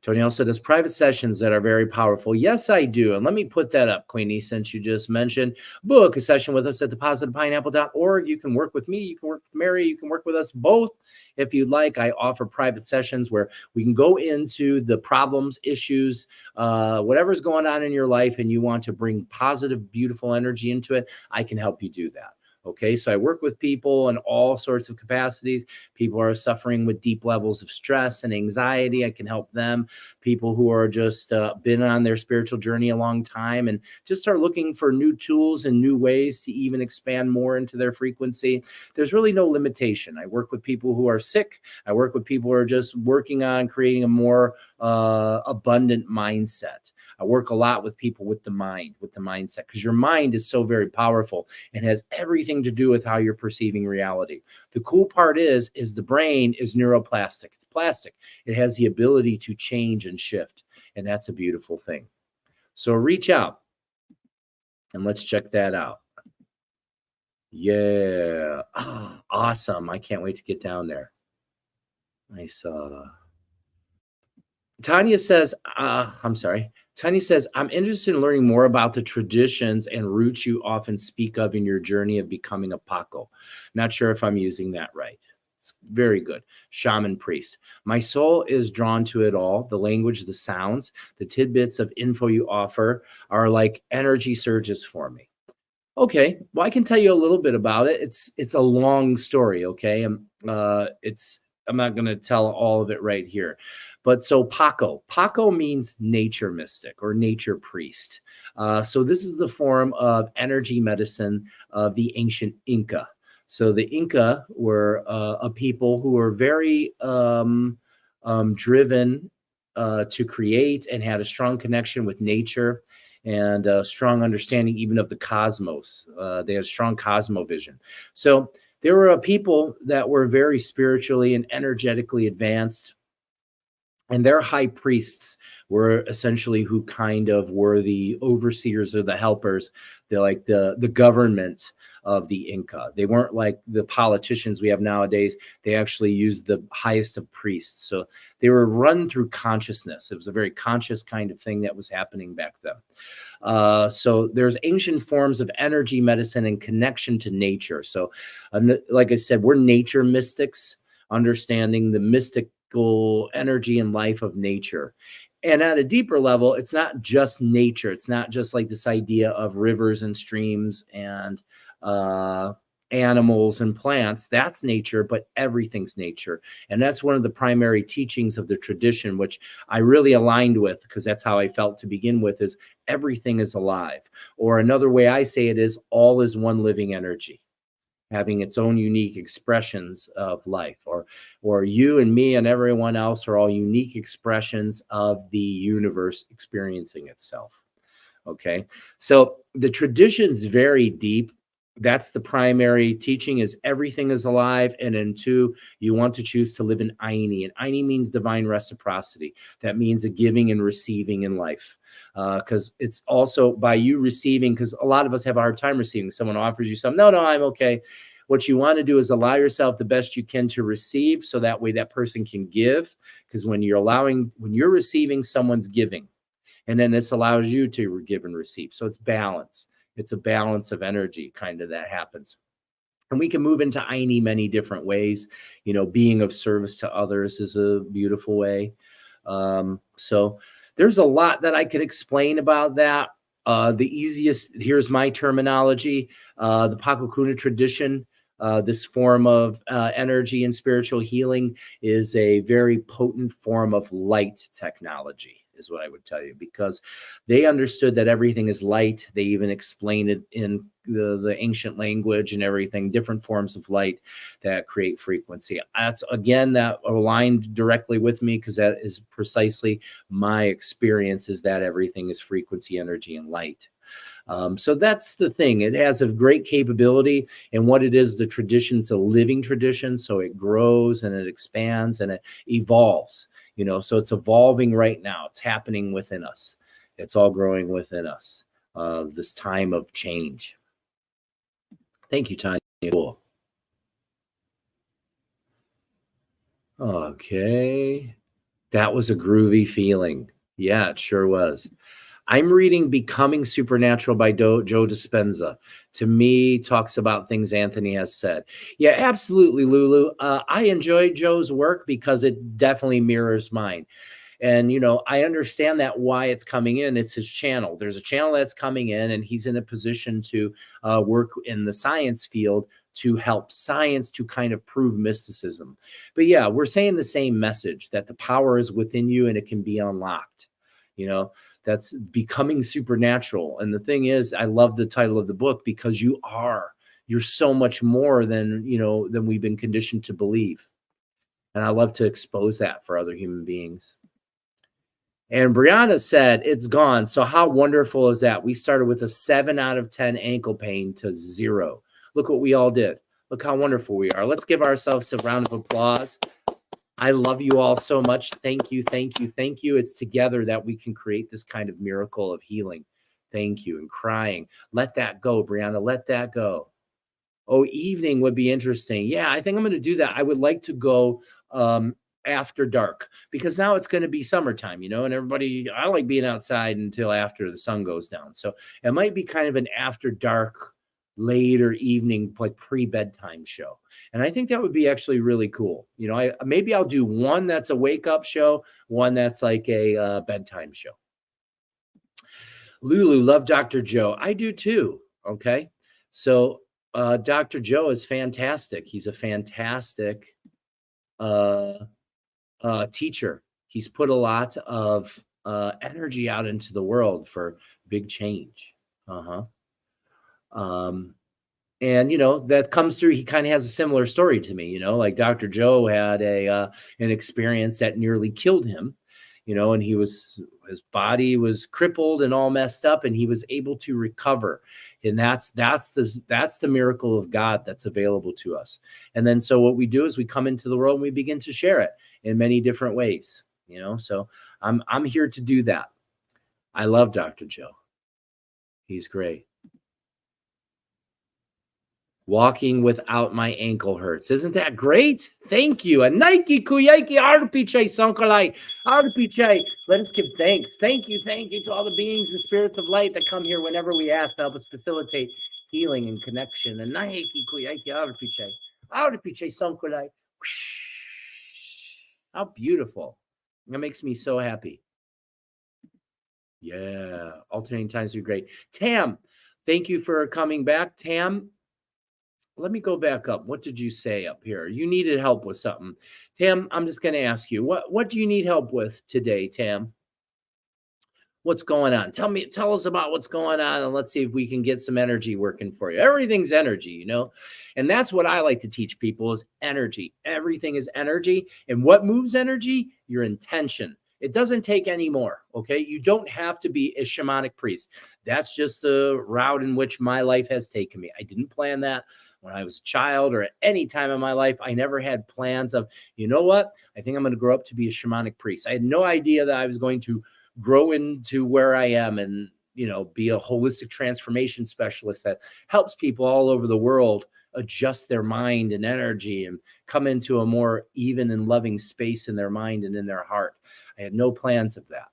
Tony also does private sessions that are very powerful. Yes, I do. And let me put that up, Queenie, since you just mentioned. Book a session with us at thepositivepineapple.org. You can work with me. You can work with Mary. You can work with us both if you'd like. I offer private sessions where we can go into the problems, issues, whatever's going on in your life, and you want to bring positive, beautiful energy into it. I can help you do that. Okay, so I work with people in all sorts of capacities. People are suffering with deep levels of stress and anxiety. I can help them. People who are just been on their spiritual journey a long time and just are looking for new tools and new ways to even expand more into their frequency. There's really no limitation. I work with people who are sick. I work with people who are just working on creating a more abundant mindset. I work a lot with people with the mindset, because your mind is so very powerful and has everything to do with how you're perceiving reality. The cool part is the brain is neuroplastic. It's plastic. It has the ability to change and shift. And that's a beautiful thing. So reach out and let's check that out. Yeah. Ah, awesome. I can't wait to get down there. Nice. Tanya says, I'm sorry. Tanya says, I'm interested in learning more about the traditions and roots you often speak of in your journey of becoming a Paqo. Not sure if I'm using that right. It's very good. Shaman priest. My soul is drawn to it all. The language, the sounds, the tidbits of info you offer are like energy surges for me. Okay, well, I can tell you a little bit about it. It's a long story. Okay, I'm not going to tell all of it right here, but so Paqo means nature mystic or nature priest. So this is the form of energy medicine of the ancient Inca. So the Inca were a people who were very driven to create and had a strong connection with nature and a strong understanding even of the cosmos. They had strong cosmovision. So there were a people that were very spiritually and energetically advanced, and their high priests were essentially who kind of were the overseers or the helpers. They're like the government of the Inca. They weren't like the politicians we have nowadays. They actually used the highest of priests. So they were run through consciousness. It was a very conscious kind of thing that was happening back then. So there's ancient forms of energy medicine and connection to nature. So like I said, we're nature mystics, understanding the mystical energy and life of nature. And at a deeper level, it's not just nature. It's not just like this idea of rivers and streams and animals and plants. That's nature, but everything's nature. And that's one of the primary teachings of the tradition, which I really aligned with, because that's how I felt to begin with, is everything is alive. Or another way I say it is all is one living energy, having its own unique expressions of life, or you and me and everyone else are all unique expressions of the universe experiencing itself. Okay, so the tradition's very deep. That's the primary teaching, is everything is alive. And then two, you want to choose to live in Aini. And Aini means divine reciprocity. That means a giving and receiving in life. Because it's also by you receiving, because a lot of us have a hard time receiving. Someone offers you something. No, I'm okay. What you want to do is allow yourself the best you can to receive, so that way that person can give. Because when you're receiving, someone's giving. And then this allows you to give and receive. So it's balance. It's a balance of energy kind of that happens. And we can move into Aini many different ways. Being of service to others is a beautiful way. So there's a lot that I could explain about that. Here's my terminology, the Paqo Kuna tradition. This form of energy and spiritual healing is a very potent form of light technology, is what I would tell you, because they understood that everything is light. They even explained it in the ancient language and everything, different forms of light that create frequency. That's, again, that aligned directly with me, because that is precisely my experience, is that everything is frequency, energy, and light. So that's the thing. It has a great capability, and what it is, the tradition's a living tradition. So it grows and it expands and it evolves, so it's evolving right now. It's happening within us. It's all growing within us, this time of change. Thank you, Tanya. Cool. Okay. That was a groovy feeling. Yeah, it sure was. I'm reading Becoming Supernatural by Joe Dispenza. To me, talks about things Anthony has said. Yeah, absolutely, Lulu. I enjoy Joe's work because it definitely mirrors mine. And, I understand that why it's coming in. It's his channel. There's a channel that's coming in, and he's in a position to work in the science field to help science to kind of prove mysticism. But yeah, we're saying the same message, that the power is within you and it can be unlocked. That's Becoming Supernatural. And the thing is, I love the title of the book, because you're so much more than we've been conditioned to believe. And I love to expose that for other human beings. And Brianna said, it's gone. So how wonderful is that? We started with a 7 out of 10 ankle pain to 0. Look what we all did. Look how wonderful we are. Let's give ourselves a round of applause. I love you all so much. Thank you, thank you, thank you. It's together that we can create this kind of miracle of healing. Thank you. And crying. Let that go, Brianna. Let that go. Oh, evening would be interesting. Yeah, I think I'm going to do that. I would like to go after dark, because now it's going to be summertime, and everybody, I like being outside until after the sun goes down. So it might be kind of an after dark, later evening, like pre-bedtime show. And I think that would be actually really cool. Maybe I'll do one that's a wake up show, one that's like a bedtime show. Lulu, love Dr. Joe. I do too. Okay. So Dr. Joe is fantastic. He's a fantastic teacher. He's put a lot of energy out into the world for big change. And that comes through. He kind of has a similar story to me. Like Dr. Joe had an experience that nearly killed him. And his body was crippled and all messed up, and he was able to recover. And that's the miracle of God that's available to us. And then so what we do is we come into the world and we begin to share it in many different ways. So I'm here to do that. I love Dr. Joe. He's great. Walking without my ankle hurts. Isn't that great? Thank you. And Nike Kuyaki Arpiche Sankalai. Arpiche. Let us give thanks. Thank you to all the beings and spirits of light that come here whenever we ask to help us facilitate healing and connection. And Nike Kuyaki Arpiche. Arpiche Sankalai. How beautiful. That makes me so happy. Yeah. Alternating times are great. Tam, thank you for coming back. Tam, let me go back up. What did you say up here? You needed help with something. Tam, I'm just going to ask you, what do you need help with today, Tam? What's going on? Tell us about what's going on, and let's see if we can get some energy working for you. Everything's energy, and that's what I like to teach people is energy. Everything is energy. And what moves energy? Your intention. It doesn't take any more. Okay. You don't have to be a shamanic priest. That's just the route in which my life has taken me. I didn't plan that when I was a child or at any time in my life. I never had plans of, you know what? I think I'm going to grow up to be a shamanic priest. I had no idea that I was going to grow into where I am and, be a holistic transformation specialist that helps people all over the world adjust their mind and energy and come into a more even and loving space in their mind and in their heart. I had no plans of that.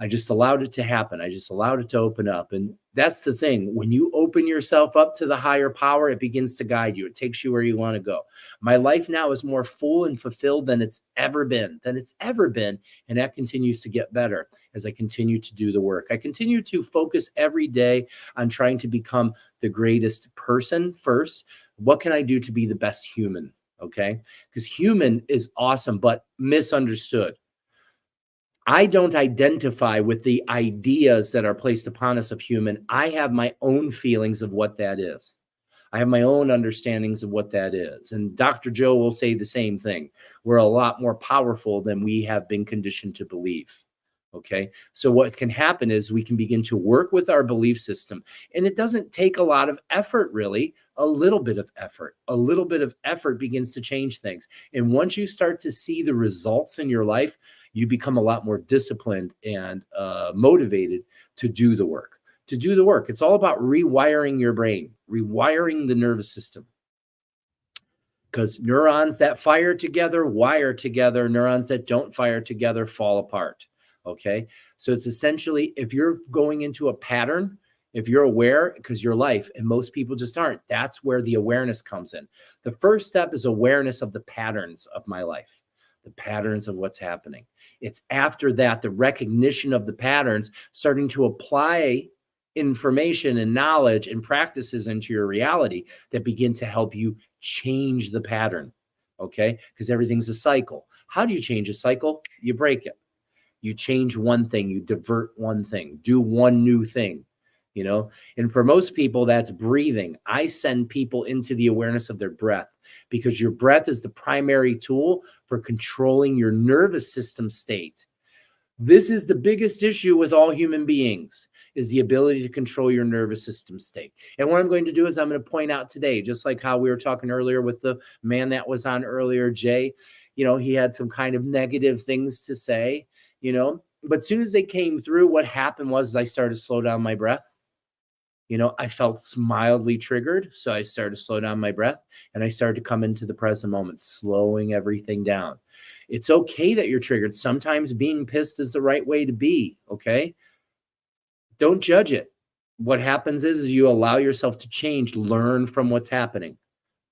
I just allowed it to happen. I just allowed it to open up. And that's the thing. When you open yourself up to the higher power, it begins to guide you. It takes you where you want to go. My life now is more full and fulfilled than it's ever been. And that continues to get better as I continue to do the work. I continue to focus every day on trying to become the greatest person first. What can I do to be the best human? Okay. Because human is awesome, but misunderstood. I don't identify with the ideas that are placed upon us of human. I have my own feelings of what that is. I have my own understandings of what that is. And Dr. Joe will say the same thing. We're a lot more powerful than we have been conditioned to believe. Okay. So what can happen is we can begin to work with our belief system, and it doesn't take a lot of effort, really. A little bit of effort begins to change things. And once you start to see the results in your life, you become a lot more disciplined and motivated to do the work. It's all about rewiring your brain, rewiring the nervous system. Because neurons that fire together, wire together. Neurons that don't fire together fall apart. Okay. So it's essentially, if you're going into a pattern, if you're aware, because your life, and most people just aren't, that's where the awareness comes in. The first step is awareness of the patterns of my life, the patterns of what's happening. It's after that, the recognition of the patterns, starting to apply information and knowledge and practices into your reality that begin to help you change the pattern. Okay. Because everything's a cycle. How do you change a cycle? You break it. You change one thing, you divert one thing, do one new thing, and for most people, that's breathing. I send people into the awareness of their breath, because your breath is the primary tool for controlling your nervous system state. This is the biggest issue with all human beings, is the ability to control your nervous system state. And what I'm going to do is I'm going to point out today, just like how we were talking earlier with the man that was on earlier, Jay, he had some kind of negative things to say, but as soon as they came through, what happened was I started to slow down my breath. I felt mildly triggered. So I started to slow down my breath and I started to come into the present moment, slowing everything down. It's okay that you're triggered. Sometimes being pissed is the right way to be. Okay. Don't judge it. What happens is you allow yourself to change, learn from what's happening.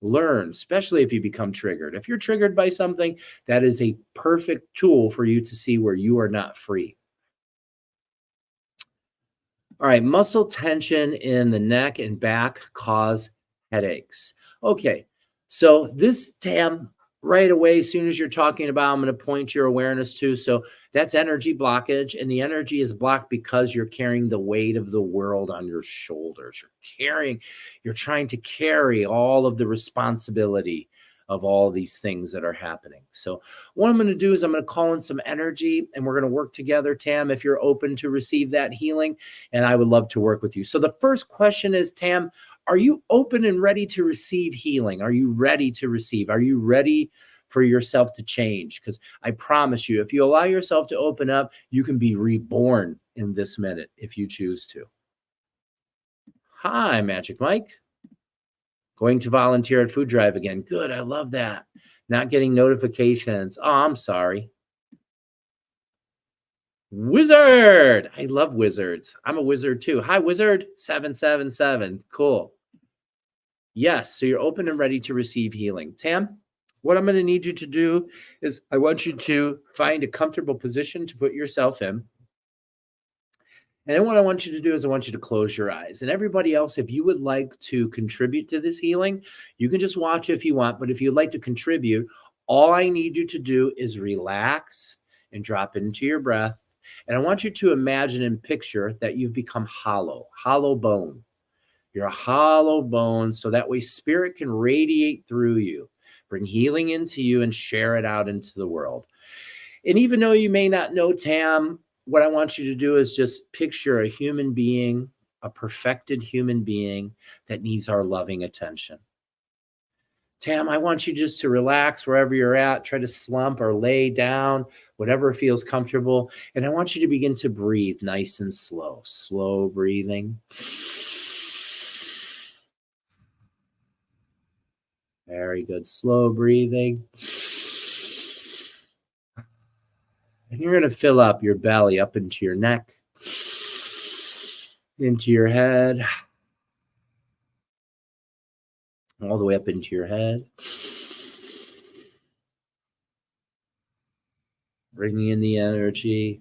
Learn, especially if you become triggered. If you're triggered by something, that is a perfect tool for you to see where you are not free. All right, muscle tension in the neck and back cause headaches. Okay, so this, Tam, right away, as soon as you're talking about, I'm going to point your awareness to. So that's energy blockage, and the energy is blocked because you're carrying the weight of the world on your shoulders. You're trying to carry all of the responsibility of all these things that are happening. So what I'm going to do is I'm going to call in some energy and we're going to work together, Tam, if you're open to receive that healing. And I would love to work with you. So the first question is, Tam, are you open and ready to receive healing? Are you ready to receive? Are you ready for yourself to change? Because I promise you, if you allow yourself to open up, you can be reborn in this minute if you choose to. Hi, Magic Mike. Going to volunteer at food drive again. Good. I love that. Not getting notifications. Oh, I'm sorry. Wizard. I love wizards. I'm a wizard too. Hi, Wizard 777. Cool. Yes. So you're open and ready to receive healing. Tam, what I'm going to need you to do is I want you to find a comfortable position to put yourself in. And then what I want you to do is I want you to close your eyes. And everybody else, if you would like to contribute to this healing, you can just watch if you want. But if you'd like to contribute, all I need you to do is relax and drop into your breath. And I want you to imagine and picture that you've become hollow bone. You're a hollow bone, so that way spirit can radiate through you, bring healing into you and share it out into the world. And even though you may not know, Tam, what I want you to do is just picture a human being, a perfected human being that needs our loving attention. Tam, I want you just to relax wherever you're at, try to slump or lay down, whatever feels comfortable. And I want you to begin to breathe nice and slow breathing. Very good. Slow breathing. And you're going to fill up your belly up into your neck, into your head, all the way up into your head. Bringing in the energy.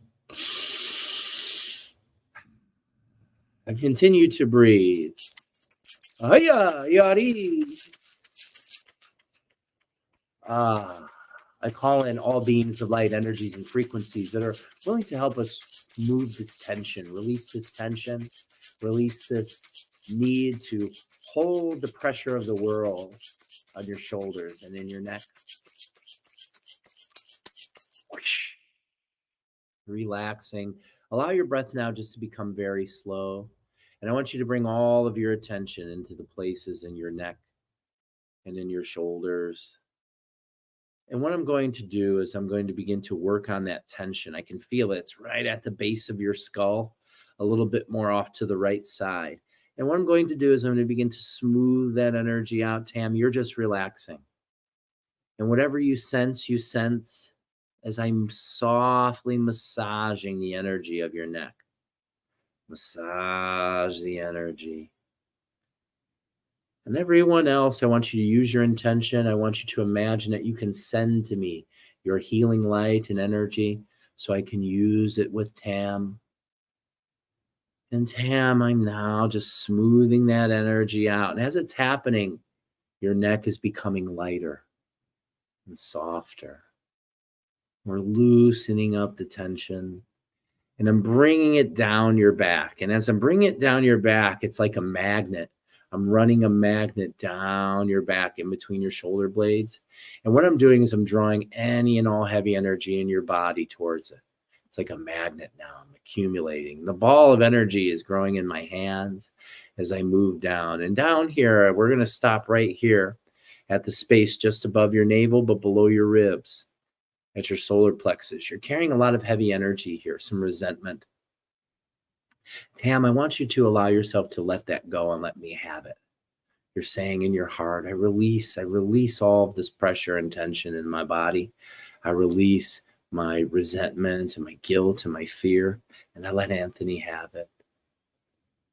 And continue to breathe. Hiya, yari. I call in all beings of light, energies, and frequencies that are willing to help us move this tension, release this need to hold the pressure of the world on your shoulders and in your neck. Relaxing. Allow your breath now just to become very slow. And I want you to bring all of your attention into the places in your neck and in your shoulders. And what I'm going to do is I'm going to begin to work on that tension. I can feel it. It's right at the base of your skull, a little bit more off to the right side. And what I'm going to do is I'm going to begin to smooth that energy out, Tam. You're just relaxing. And whatever you sense as I'm softly massaging the energy of your neck. Massage the energy. And everyone else, I want you to use your intention. I want you to imagine that you can send to me your healing light and energy so I can use it with Tam. And Tam, I'm now just smoothing that energy out. And as it's happening, your neck is becoming lighter and softer. We're loosening up the tension. And I'm bringing it down your back. And as I'm bringing it down your back, it's like a magnet. I'm running a magnet down your back in between your shoulder blades. And what I'm doing is I'm drawing any and all heavy energy in your body towards it. It's like a magnet now. I'm accumulating. The ball of energy is growing in my hands as I move down. And down here, we're going to stop right here at the space just above your navel, but below your ribs. at your solar plexus. You're carrying a lot of heavy energy here, some resentment. Tam, I want you to allow yourself to let that go and let me have it. You're saying in your heart, I release all of this pressure and tension in my body. I release my resentment and my guilt and my fear, and I let Anthony have it.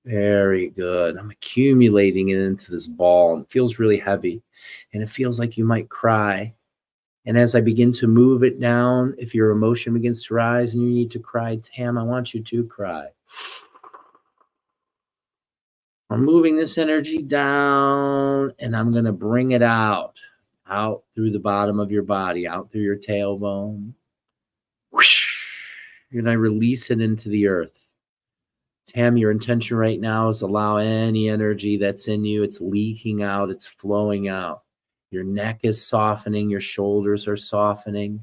Very good. I'm accumulating it into this ball, and it feels really heavy, and it feels like you might cry. And as I begin to move it down, if your emotion begins to rise and you need to cry, Tam, I want you to cry. I'm moving this energy down, and I'm going to bring it out through the bottom of your body, out through your tailbone. And I release it into the earth. Tam, your intention right now is allow any energy that's in you. It's leaking out. It's flowing out. Your neck is softening. Your shoulders are softening.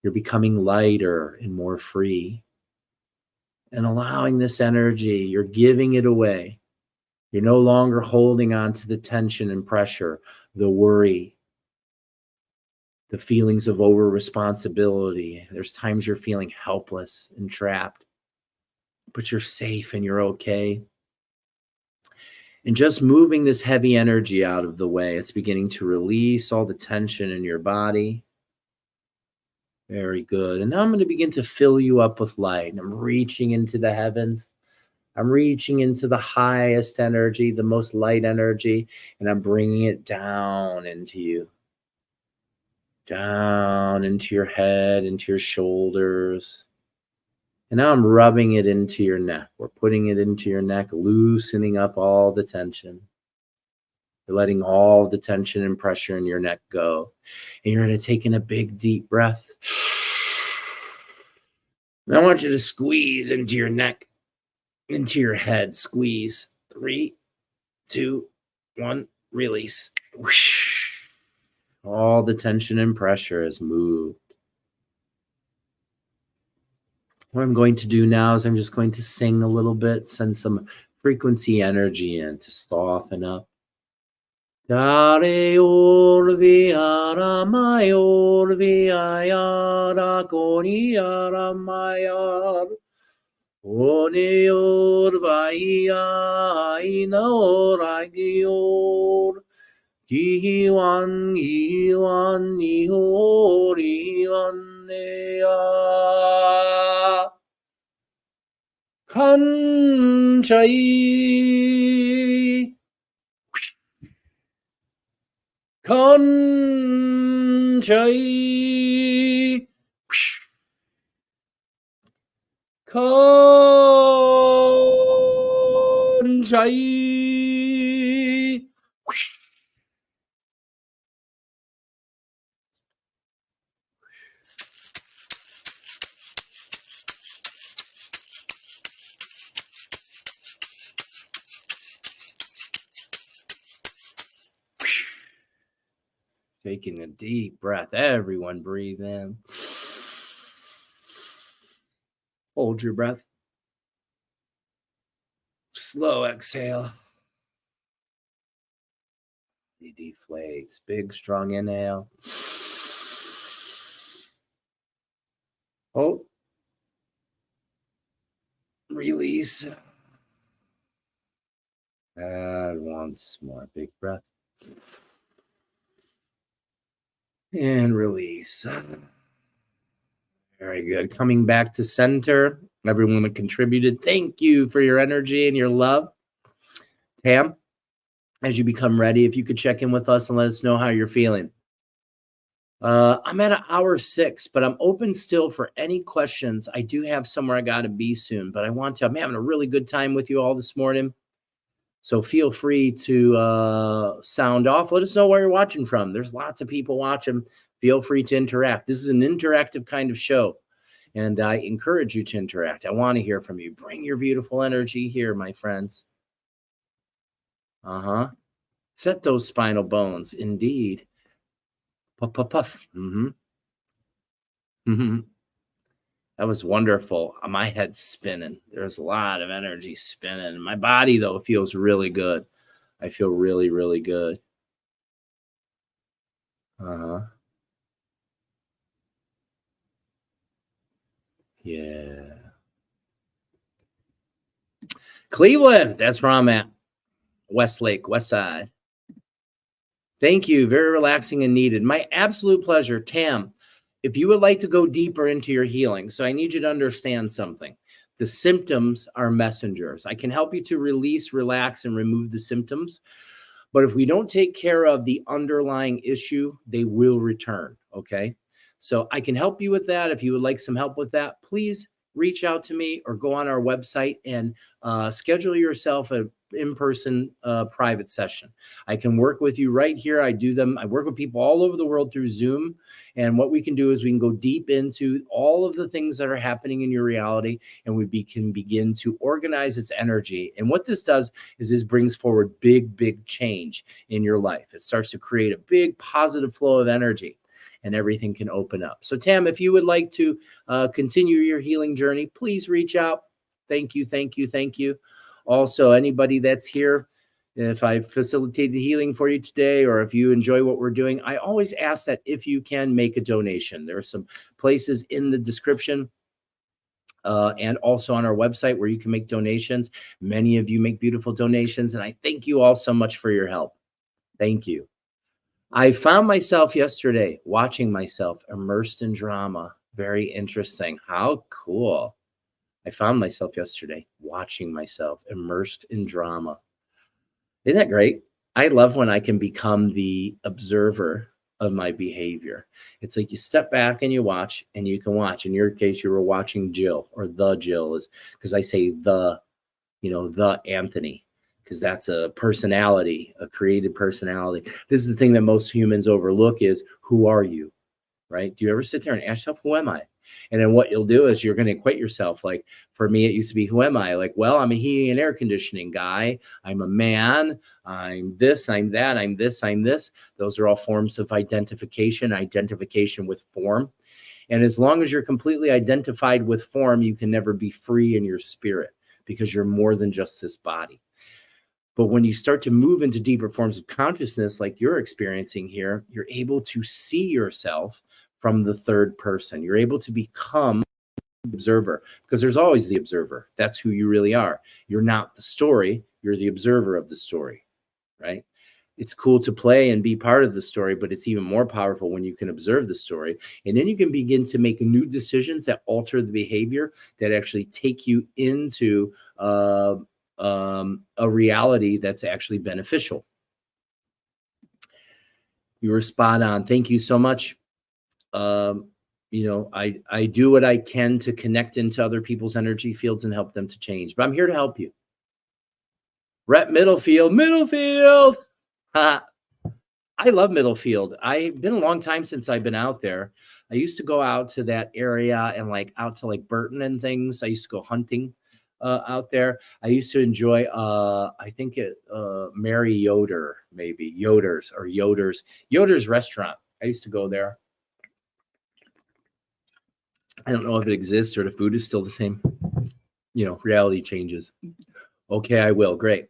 You're becoming lighter and more free. And allowing this energy, you're giving it away. You're no longer holding on to the tension and pressure, the worry, the feelings of over responsibility. There's times you're feeling helpless and trapped, but you're safe and you're okay. And just moving this heavy energy out of the way, it's beginning to release all the tension in your body. Very good. And now I'm going to begin to fill you up with light. And I'm reaching into the heavens. I'm reaching into the highest energy, the most light energy, and I'm bringing it down into you. Down into your head, into your shoulders. And now I'm rubbing it into your neck. We're putting it into your neck, loosening up all the tension. You're letting all the tension and pressure in your neck go. And you're going to take in a big, deep breath. And I want you to squeeze into your neck, into your head. Squeeze. 3, 2, 1. Release. All the tension and pressure has moved. What I'm going to do now is I'm just going to sing a little bit, send some frequency energy in to soften up. Dare olvi ara mai olvi ayara koni ara mayar. One orva ina oragior. Giwan ihoriwan nea. Kanchai. Kanchai. Kanchai. Taking a deep breath. Everyone breathe in. Hold your breath. Slow exhale. He deflates. Big, strong inhale. Hold. Release. And once more. Big breath. And release. Very good. Coming back to center. Everyone that contributed, thank you for your energy and your love. Tam, as you become ready, if you could check in with us and let us know how you're feeling. I'm at hour 6, but I'm open still for any questions. I do have somewhere I got to be soon, but I'm having a really good time with you all this morning. So feel free to sound off. Let us know where you're watching from. There's lots of people watching. Feel free to interact. This is an interactive kind of show, and I encourage you to interact. I want to hear from you. Bring your beautiful energy here, my friends. Set those spinal bones. Indeed. Puff, puff, puff. That was wonderful. My head's spinning. There's a lot of energy spinning. My body, though, feels really good. I feel really, really good. Yeah. Cleveland, that's where I'm at. Westlake, West Side. Thank you. Very relaxing and needed. My absolute pleasure. Tam, if you would like to go deeper into your healing, so I need you to understand something. The symptoms are messengers. I can help you to release, relax, and remove the symptoms. But if we don't take care of the underlying issue, they will return. Okay. So I can help you with that. If you would like some help with that, please reach out to me or go on our website and schedule yourself a in-person private session. I can work with you right here. I do them. I work with people all over the world through Zoom. And what we can do is we can go deep into all of the things that are happening in your reality, and can begin to organize its energy. And what this does is this brings forward big change in your life. It starts to create a big positive flow of energy, and everything can open up. So Tam, if you would like to continue your healing journey, please reach out. Thank you. Also, anybody that's here, if I facilitated healing for you today, or if you enjoy what we're doing, I always ask that if you can make a donation. There are some places in the description and also on our website where you can make donations. Many of you make beautiful donations, and I thank you all so much for your help. Thank you. I found myself yesterday watching myself immersed in drama. Very interesting. How cool. I found myself yesterday watching myself immersed in drama. Isn't that great? I love when I can become the observer of my behavior. It's like you step back and you watch, and you can watch. In your case, you were watching Jill, or the Jill, is because I say the Anthony, because that's a personality, a created personality. This is the thing that most humans overlook is, who are you, right? Do you ever sit there and ask yourself, who am I? And then what you'll do is you're going to equate yourself. Like for me, it used to be, who am I? Like, well, I'm a heating and air conditioning guy. I'm a man. I'm this, I'm that, I'm this, I'm this. Those are all forms of identification with form. And as long as you're completely identified with form, you can never be free in your spirit, because you're more than just this body. But when you start to move into deeper forms of consciousness, like you're experiencing here, you're able to see yourself from the third person. You're able to become the observer, because there's always the observer. That's who you really are. You're not the story. You're the observer of the story, right? It's cool to play and be part of the story, but it's even more powerful when you can observe the story. And then you can begin to make new decisions that alter the behavior, that actually take you into a reality that's actually beneficial. You were spot on. Thank you so much. I do what I can to connect into other people's energy fields and help them to change, but I'm here to help you. Rep Middlefield. I love Middlefield. I've been a long time since I've been out there. I used to go out to that area and like out to like Burton and things. I used to go hunting out there. I used to enjoy, I think Mary Yoder, maybe Yoder's restaurant. I used to go there. I don't know if it exists or the food is still the same. Reality changes. Okay, I will. Great.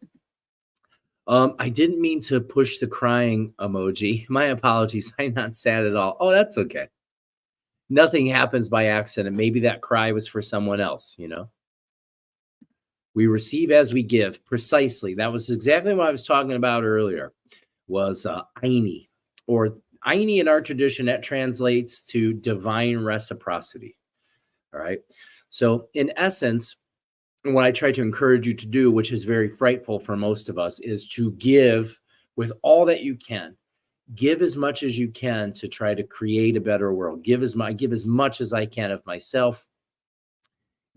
I didn't mean to push the crying emoji. My apologies. I'm not sad at all. Oh, that's okay. Nothing happens by accident. Maybe that cry was for someone else, We receive as we give. Precisely. That was exactly what I was talking about earlier, was Aini, or Aini in our tradition, that translates to divine reciprocity. All right. So in essence, what I try to encourage you to do, which is very frightful for most of us, is to give with all that you can. Give as much as you can to try to create a better world. Give as much as I can of myself.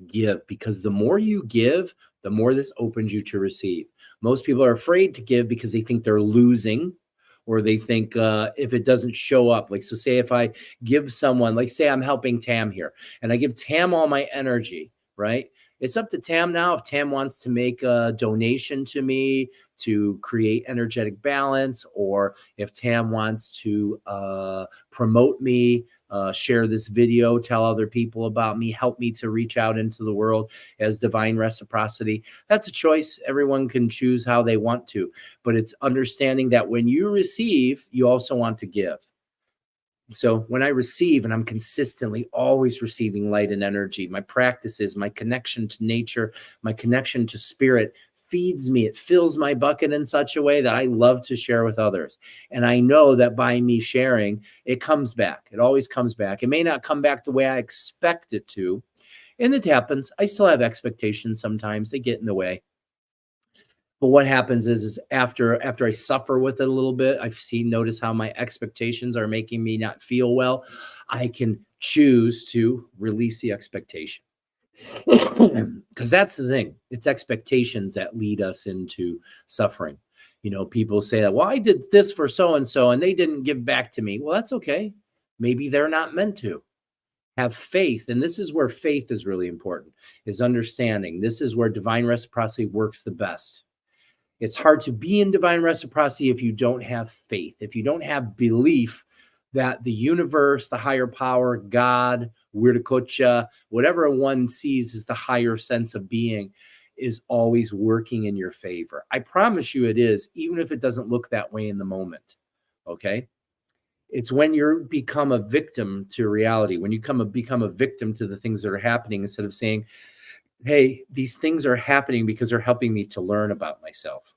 Give, because the more you give, the more this opens you to receive. Most people are afraid to give because they think they're losing, or they think if it doesn't show up, like, so say if I give someone, like say I'm helping Tam here, and I give Tam all my energy, right? It's up to Tam now if Tam wants to make a donation to me to create energetic balance, or if Tam wants to promote me, share this video, tell other people about me, help me to reach out into the world as divine reciprocity. That's a choice. Everyone can choose how they want to, but it's understanding that when you receive, you also want to give. So when I receive, and I'm consistently always receiving light and energy, my practices, my connection to nature, my connection to spirit feeds me. It fills my bucket in such a way that I love to share with others. And I know that by me sharing, it comes back. It always comes back. It may not come back the way I expect it to. And it happens. I still have expectations sometimes. They get in the way. But what happens is after I suffer with it a little bit, notice how my expectations are making me not feel well. I can choose to release the expectation. Because that's the thing. It's expectations that lead us into suffering. People say that, well, I did this for so and so and they didn't give back to me. Well, that's okay. Maybe they're not meant to. Have faith. And this is where faith is really important, is understanding. This is where divine reciprocity works the best. It's hard to be in divine reciprocity if you don't have faith, if you don't have belief that the universe, the higher power, God, Wirtakocha, whatever one sees as the higher sense of being, is always working in your favor. I promise you it is, even if it doesn't look that way in the moment. Okay? It's when you become a victim to reality, when you become a victim to the things that are happening, instead of saying, hey, these things are happening because they're helping me to learn about myself.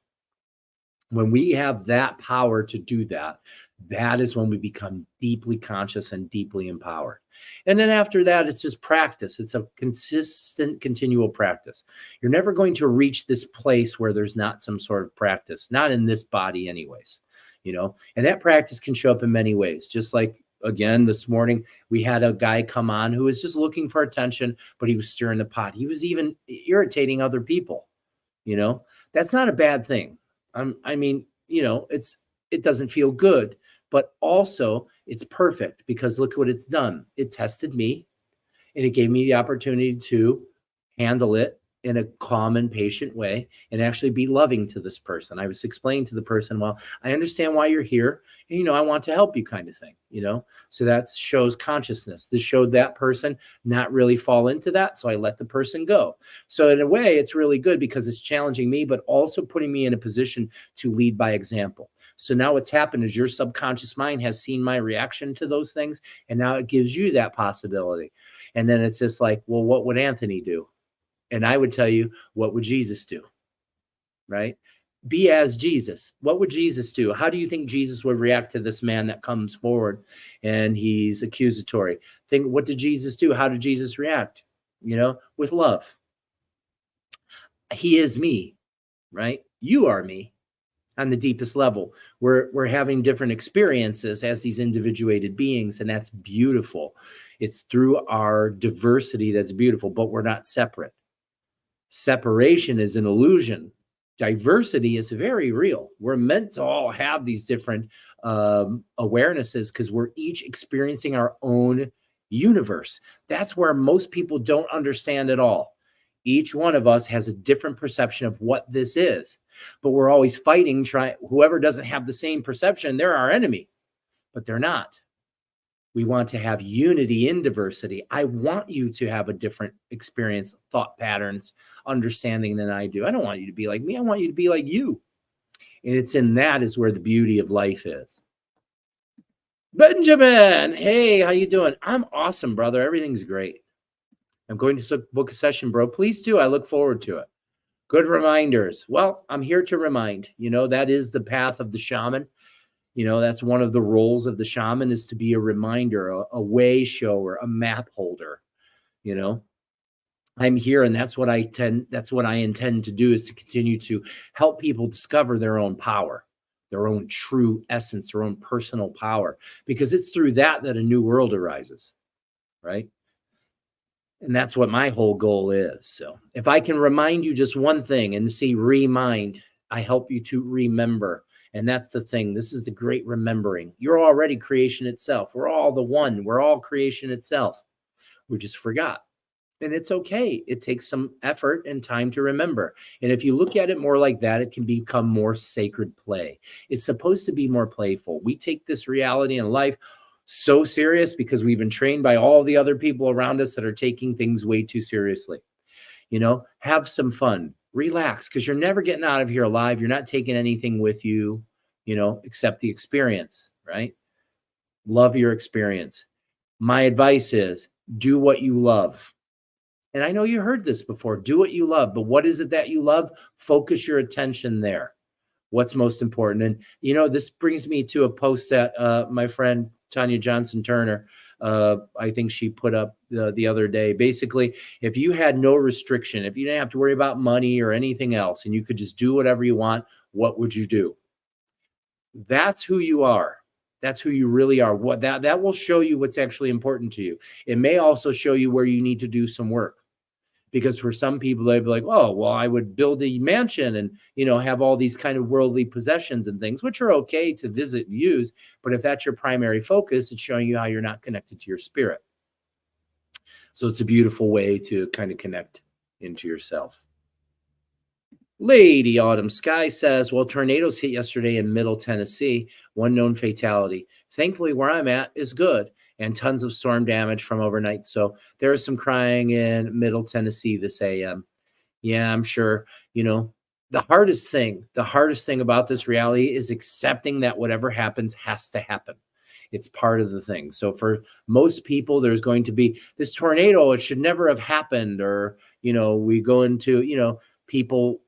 When we have that power to do that, that is when we become deeply conscious and deeply empowered. And then after that, it's just practice. It's a consistent, continual practice. You're never going to reach this place where there's not some sort of practice, not in this body anyways, and that practice can show up in many ways. Just like, again, this morning, we had a guy come on who was just looking for attention, but he was stirring the pot. He was even irritating other people. That's not a bad thing. It doesn't feel good, but also it's perfect because look what it's done. It tested me and it gave me the opportunity to handle it in a calm and patient way and actually be loving to this person. I was explaining to the person, well, I understand why you're here. And, I want to help you, kind of thing, so that shows consciousness. This showed that person not really fall into that. So I let the person go. So in a way, it's really good because it's challenging me, but also putting me in a position to lead by example. So now what's happened is your subconscious mind has seen my reaction to those things. And now it gives you that possibility. And then it's just like, well, what would Anthony do? And I would tell you, what would Jesus do? Right? Be as Jesus. What would Jesus do? How do you think Jesus would react to this man that comes forward and he's accusatory? Think, what did Jesus do? How did Jesus react? With love. He is me, right? You are me on the deepest level. We're having different experiences as these individuated beings, and that's beautiful. It's through our diversity that's beautiful, but we're not separate. Separation is an illusion. Diversity is very real. We're meant to all have these different awarenesses because we're each experiencing our own universe. That's where most people don't understand at all. Each one of us has a different perception of what this is, but we're always fighting. Whoever doesn't have the same perception, they're our enemy, but they're not. We want to have unity in diversity. I want you to have a different experience, thought patterns, understanding than I do. I don't want you to be like me. I want you to be like you. And it's in that is where the beauty of life is. Benjamin, hey, how you doing? I'm awesome, brother. Everything's great. I'm going to book a session, bro. Please do. I look forward to it. Good reminders. Well, I'm here to remind. That is the path of the shaman. That's one of the roles of the shaman, is to be a reminder, a way shower, a map holder. I'm here, and that's what I intend to do, is to continue to help people discover their own power, their own true essence, their own personal power, because it's through that a new world arises, right? And that's what my whole goal is. So if I can remind you just one thing, and remind, I help you to remember. And that's the thing. This is the great remembering. You're already creation itself. We're all the one. We're all creation itself. We just forgot. And it's okay. It takes some effort and time to remember. And if you look at it more like that, it can become more sacred play. It's supposed to be more playful. We take this reality in life so serious because we've been trained by all the other people around us that are taking things way too seriously. Have some fun. Relax, because you're never getting out of here alive. You're not taking anything with you, except the experience, right? Love your experience. My advice is do what you love. And I know you heard this before. Do what you love, but what is it that you love? Focus your attention there. What's most important? And this brings me to a post that my friend Tanya Johnson Turner, I think she put up the other day. Basically, if you had no restriction, if you didn't have to worry about money or anything else, and you could just do whatever you want, what would you do? That's who you are. That's who you really are. What that will show you what's actually important to you. It may also show you where you need to do some work. Because for some people, they'd be like, oh, well, I would build a mansion and, have all these kind of worldly possessions and things, which are okay to visit and use. But if that's your primary focus, it's showing you how you're not connected to your spirit. So it's a beautiful way to kind of connect into yourself. Lady Autumn Sky says, well, tornadoes hit yesterday in Middle Tennessee, one known fatality. Thankfully, where I'm at is good, and tons of storm damage from overnight. So there is some crying in Middle Tennessee this AM. Yeah, I'm sure, the hardest thing about this reality is accepting that whatever happens has to happen. It's part of the thing. So for most people, there's going to be this tornado. It should never have happened. Or, we go into, people,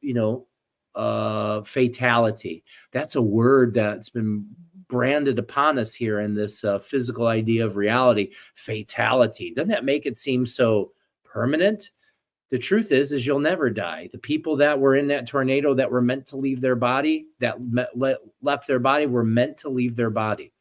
fatality. That's a word that's been branded upon us here in this physical idea of reality. Fatality. Doesn't that make it seem so permanent? The truth is you'll never die. The people that were in that tornado that were meant to leave their body, left their body, were meant to leave their body.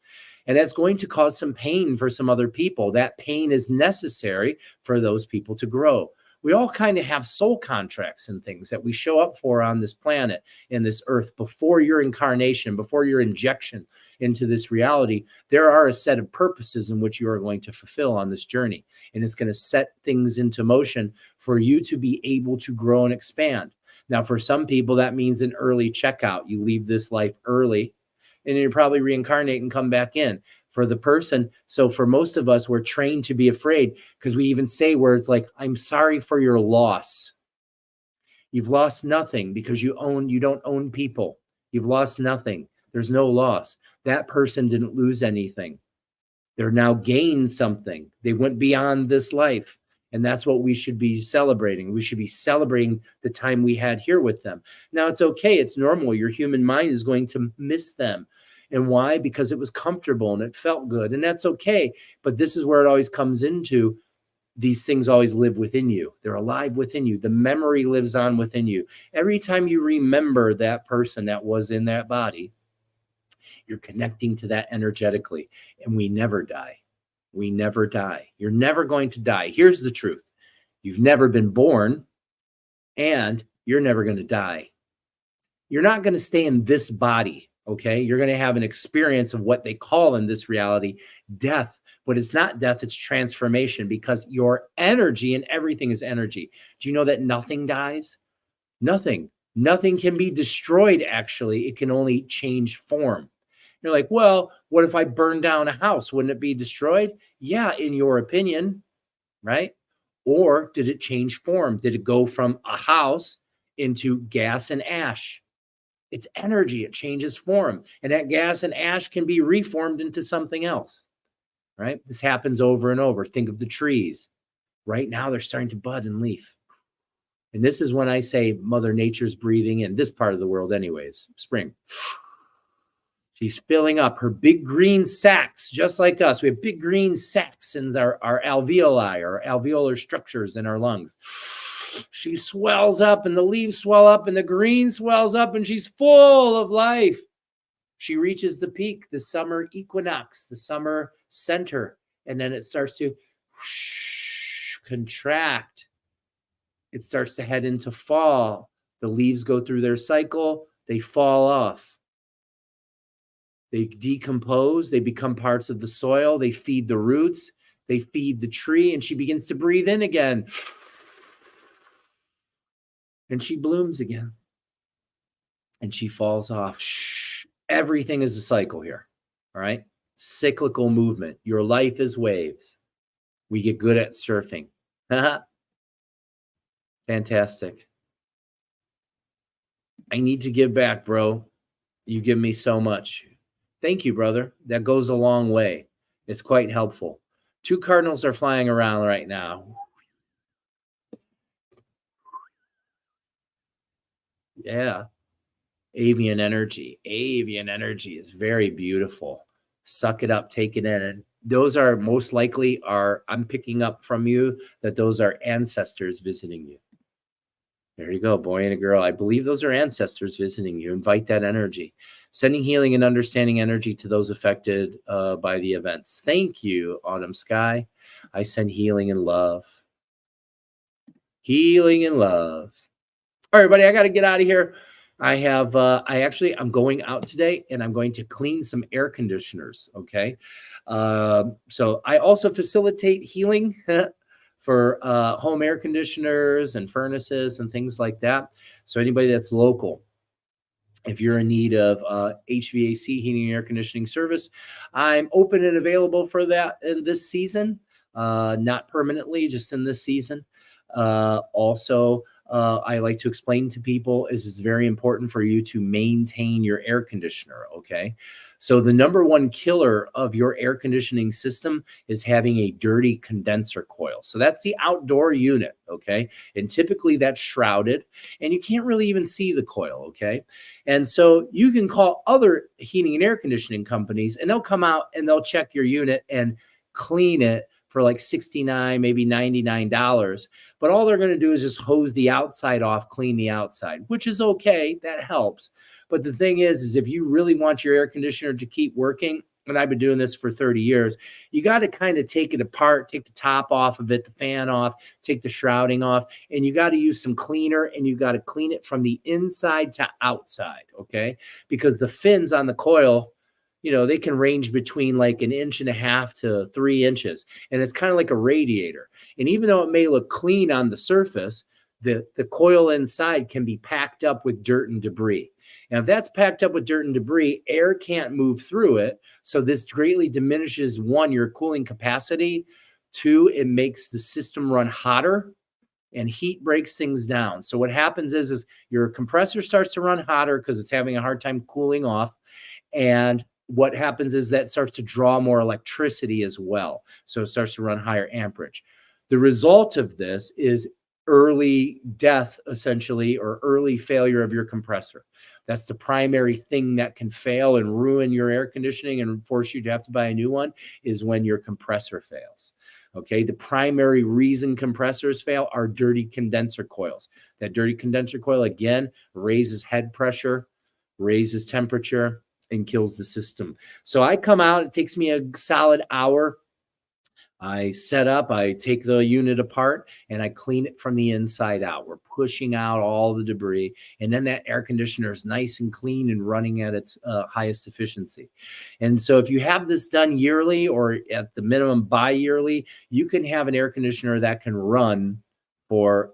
And that's going to cause some pain for some other people. That pain is necessary for those people to grow. We all kind of have soul contracts and things that we show up for on this planet, in this earth, before your incarnation, before your injection into this reality. There are a set of purposes in which you are going to fulfill on this journey. And it's going to set things into motion for you to be able to grow and expand. Now, for some people, that means an early checkout. You leave this life early, and you probably reincarnate and come back in. For the person, so for most of us, we're trained to be afraid, because we even say words like, I'm sorry for your loss. You've lost nothing, because you don't own people. You've lost nothing. There's no loss. That person didn't lose anything. They're now gained something. They went beyond this life. And that's what we should be celebrating. We should be celebrating the time we had here with them. Now, it's okay. It's normal. Your human mind is going to miss them. And why? Because it was comfortable and it felt good. And that's okay. But this is where it always comes into, these things always live within you. They're alive within you. The memory lives on within you. Every time you remember that person that was in that body, you're connecting to that energetically. And we never die. We never die. You're never going to die. Here's the truth. You've never been born, and you're never going to die. You're not going to stay in this body. Okay, you're going to have an experience of what they call in this reality death, but it's not death, it's transformation, because your energy, and everything is energy. Do you know that nothing dies? Nothing can be destroyed. Actually, it can only change form. You're like, well, what if I burn down a house? Wouldn't it be destroyed? Yeah, in your opinion, right? Or did it change form? Did it go from a house into gas and ash? It's energy. It changes form. And that gas and ash can be reformed into something else, right? This happens over and over. Think of the trees. Right now, they're starting to bud and leaf. And this is when I say Mother Nature's breathing in this part of the world anyways, spring. She's filling up her big green sacs, just like us. We have big green sacs in our alveoli, or alveolar structures in our lungs. She swells up, and the leaves swell up, and the green swells up, and she's full of life. She reaches the peak, the summer equinox, the summer center, and then it starts to contract. It starts to head into fall. The leaves go through their cycle. They fall off. They decompose. They become parts of the soil. They feed the roots. They feed the tree, and she begins to breathe in again. And she blooms again. And she falls off. Everything is a cycle here. All right? Cyclical movement. Your life is waves. We get good at surfing. Fantastic. I need to give back, bro. You give me so much. Thank you, brother. That goes a long way. It's quite helpful. Two cardinals are flying around right now. Yeah. Avian energy. Avian energy is very beautiful. Suck it up, take it in. And those are most likely are, I'm picking up from you that those are ancestors visiting you. There you go, boy and a girl. I believe those are ancestors visiting you. Invite that energy. Sending healing and understanding energy to those affected by the events. Thank you, Autumn Sky. I send healing and love. Healing and love. All right, everybody, I got to get out of here. I'm going out today and I'm going to clean some air conditioners. Okay. So I also facilitate healing for home air conditioners and furnaces and things like that. So anybody that's local, if you're in need of HVAC, heating and air conditioning service, I'm open and available for that in this season, not permanently, just in this season. Also, I like to explain to people is it's very important for you to maintain your air conditioner, okay? So the number one killer of your air conditioning system is having a dirty condenser coil. So that's the outdoor unit, okay? And typically that's shrouded and you can't really even see the coil, okay? And so you can call other heating and air conditioning companies and they'll come out and they'll check your unit and clean it for like $69, maybe $99. But all they're going to do is just hose the outside off, clean the outside, which is okay. That helps. But the thing is if you really want your air conditioner to keep working, and I've been doing this for 30 years, you got to kind of take it apart, take the top off of it, the fan off, take the shrouding off, and you got to use some cleaner and you got to clean it from the inside to outside, okay? Because the fins on the coil, they can range between like 1.5 to 3 inches. And it's kind of like a radiator. And even though it may look clean on the surface, the coil inside can be packed up with dirt and debris. And if that's packed up with dirt and debris, air can't move through it. So this greatly diminishes, one, your cooling capacity. Two, it makes the system run hotter. And heat breaks things down. So what happens is your compressor starts to run hotter because it's having a hard time cooling off. And what happens is that starts to draw more electricity as well. So it starts to run higher amperage. The result of this is early death, essentially, or early failure of your compressor. That's the primary thing that can fail and ruin your air conditioning and force you to have to buy a new one is when your compressor fails. Okay, the primary reason compressors fail are dirty condenser coils. That dirty condenser coil, again, raises head pressure, raises temperature, and kills the system. So I come out, it takes me a solid hour. I set up, I take the unit apart and I clean it from the inside out. We're pushing out all the debris. And then that air conditioner is nice and clean and running at its highest efficiency. And so if you have this done yearly or at the minimum bi-yearly, you can have an air conditioner that can run for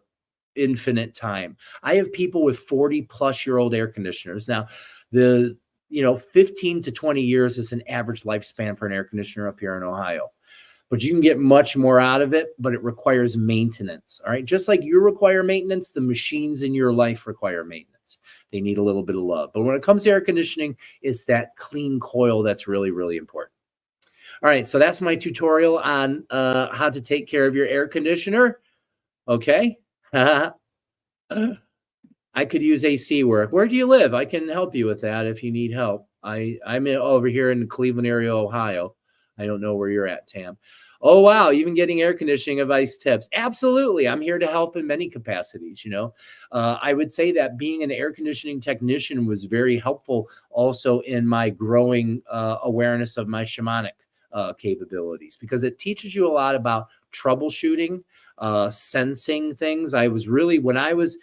infinite time. I have people with 40-plus-year-old air conditioners. Now, the 15 to 20 years is an average lifespan for an air conditioner up here in Ohio. But you can get much more out of it, but it requires maintenance. All right. Just like you require maintenance, the machines in your life require maintenance. They need a little bit of love. But when it comes to air conditioning, it's that clean coil that's really, really important. All right. So that's my tutorial on how to take care of your air conditioner. Okay. I could use AC work. Where do you live? I can help you with that if you need help. I'm over here in the Cleveland area, Ohio. I don't know where you're at, Tam. Oh, wow. Even getting air conditioning advice tips. Absolutely. I'm here to help in many capacities. I would say that being an air conditioning technician was very helpful also in my growing awareness of my shamanic capabilities, because it teaches you a lot about troubleshooting, sensing things. When I was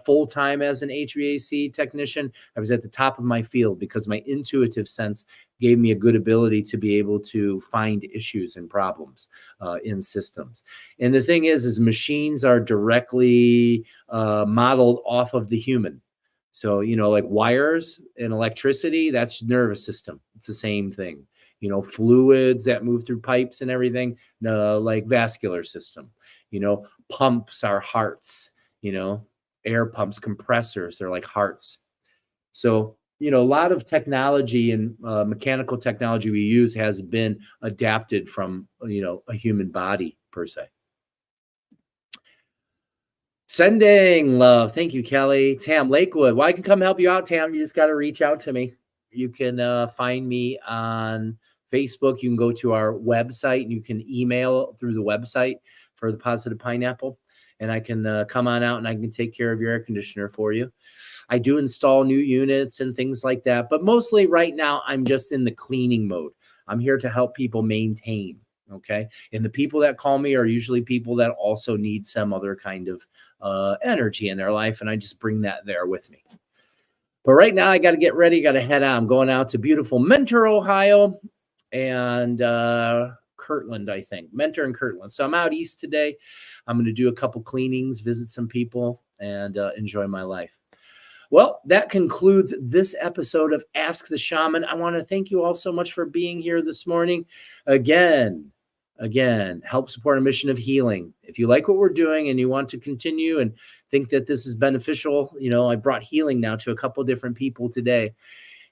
full-time as an HVAC technician, I was at the top of my field because my intuitive sense gave me a good ability to be able to find issues and problems in systems. And the thing is machines are directly modeled off of the human. So, like wires and electricity, that's nervous system. It's the same thing. Fluids that move through pipes and everything, like vascular system. Pumps are hearts, air pumps, compressors, they're like hearts. So you know, a lot of technology and mechanical technology we use has been adapted from, you know, a human body per se. Sending love. Thank you, Kelly. Tam Lakewood. Well, I can come help you out, Tam. You just got to reach out to me. You can find me on Facebook. You can go to our website and you can email through the website for the Positive Pineapple. And I can come on out and I can take care of your air conditioner for you. I do install new units and things like that. But mostly right now, I'm just in the cleaning mode. I'm here to help people maintain. Okay. And the people that call me are usually people that also need some other kind of energy in their life. And I just bring that there with me. But right now, I got to get ready. Got to head out. I'm going out to beautiful Mentor, Ohio, and Kirtland, I think. Mentor and Kirtland. So I'm out east today. I'm going to do a couple cleanings, visit some people, and enjoy my life. Well, that concludes this episode of Ask the Shaman. I want to thank you all so much for being here this morning. Again, help support a mission of healing. If you like what we're doing and you want to continue and think that this is beneficial, you know, I brought healing now to a couple different people today.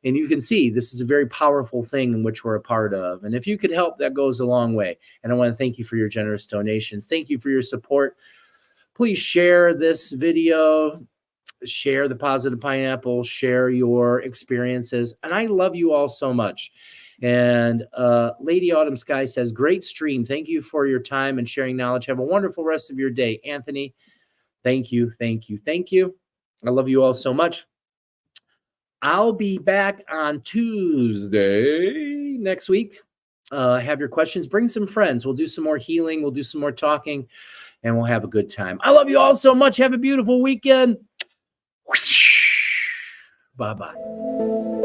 And you can see this is a very powerful thing in which we're a part of. And if you could help, that goes a long way. And I want to thank you for your generous donations. Thank you for your support. Please share this video. Share the Positive Pineapple, share your experiences. And I love you all so much. And Lady Autumn Sky says, great stream. Thank you for your time and sharing knowledge. Have a wonderful rest of your day. Anthony, thank you, thank you, thank you. I love you all so much. I'll be back on Tuesday next week. Have your questions. Bring some friends. We'll do some more healing. We'll do some more talking. And we'll have a good time. I love you all so much. Have a beautiful weekend. Bye-bye.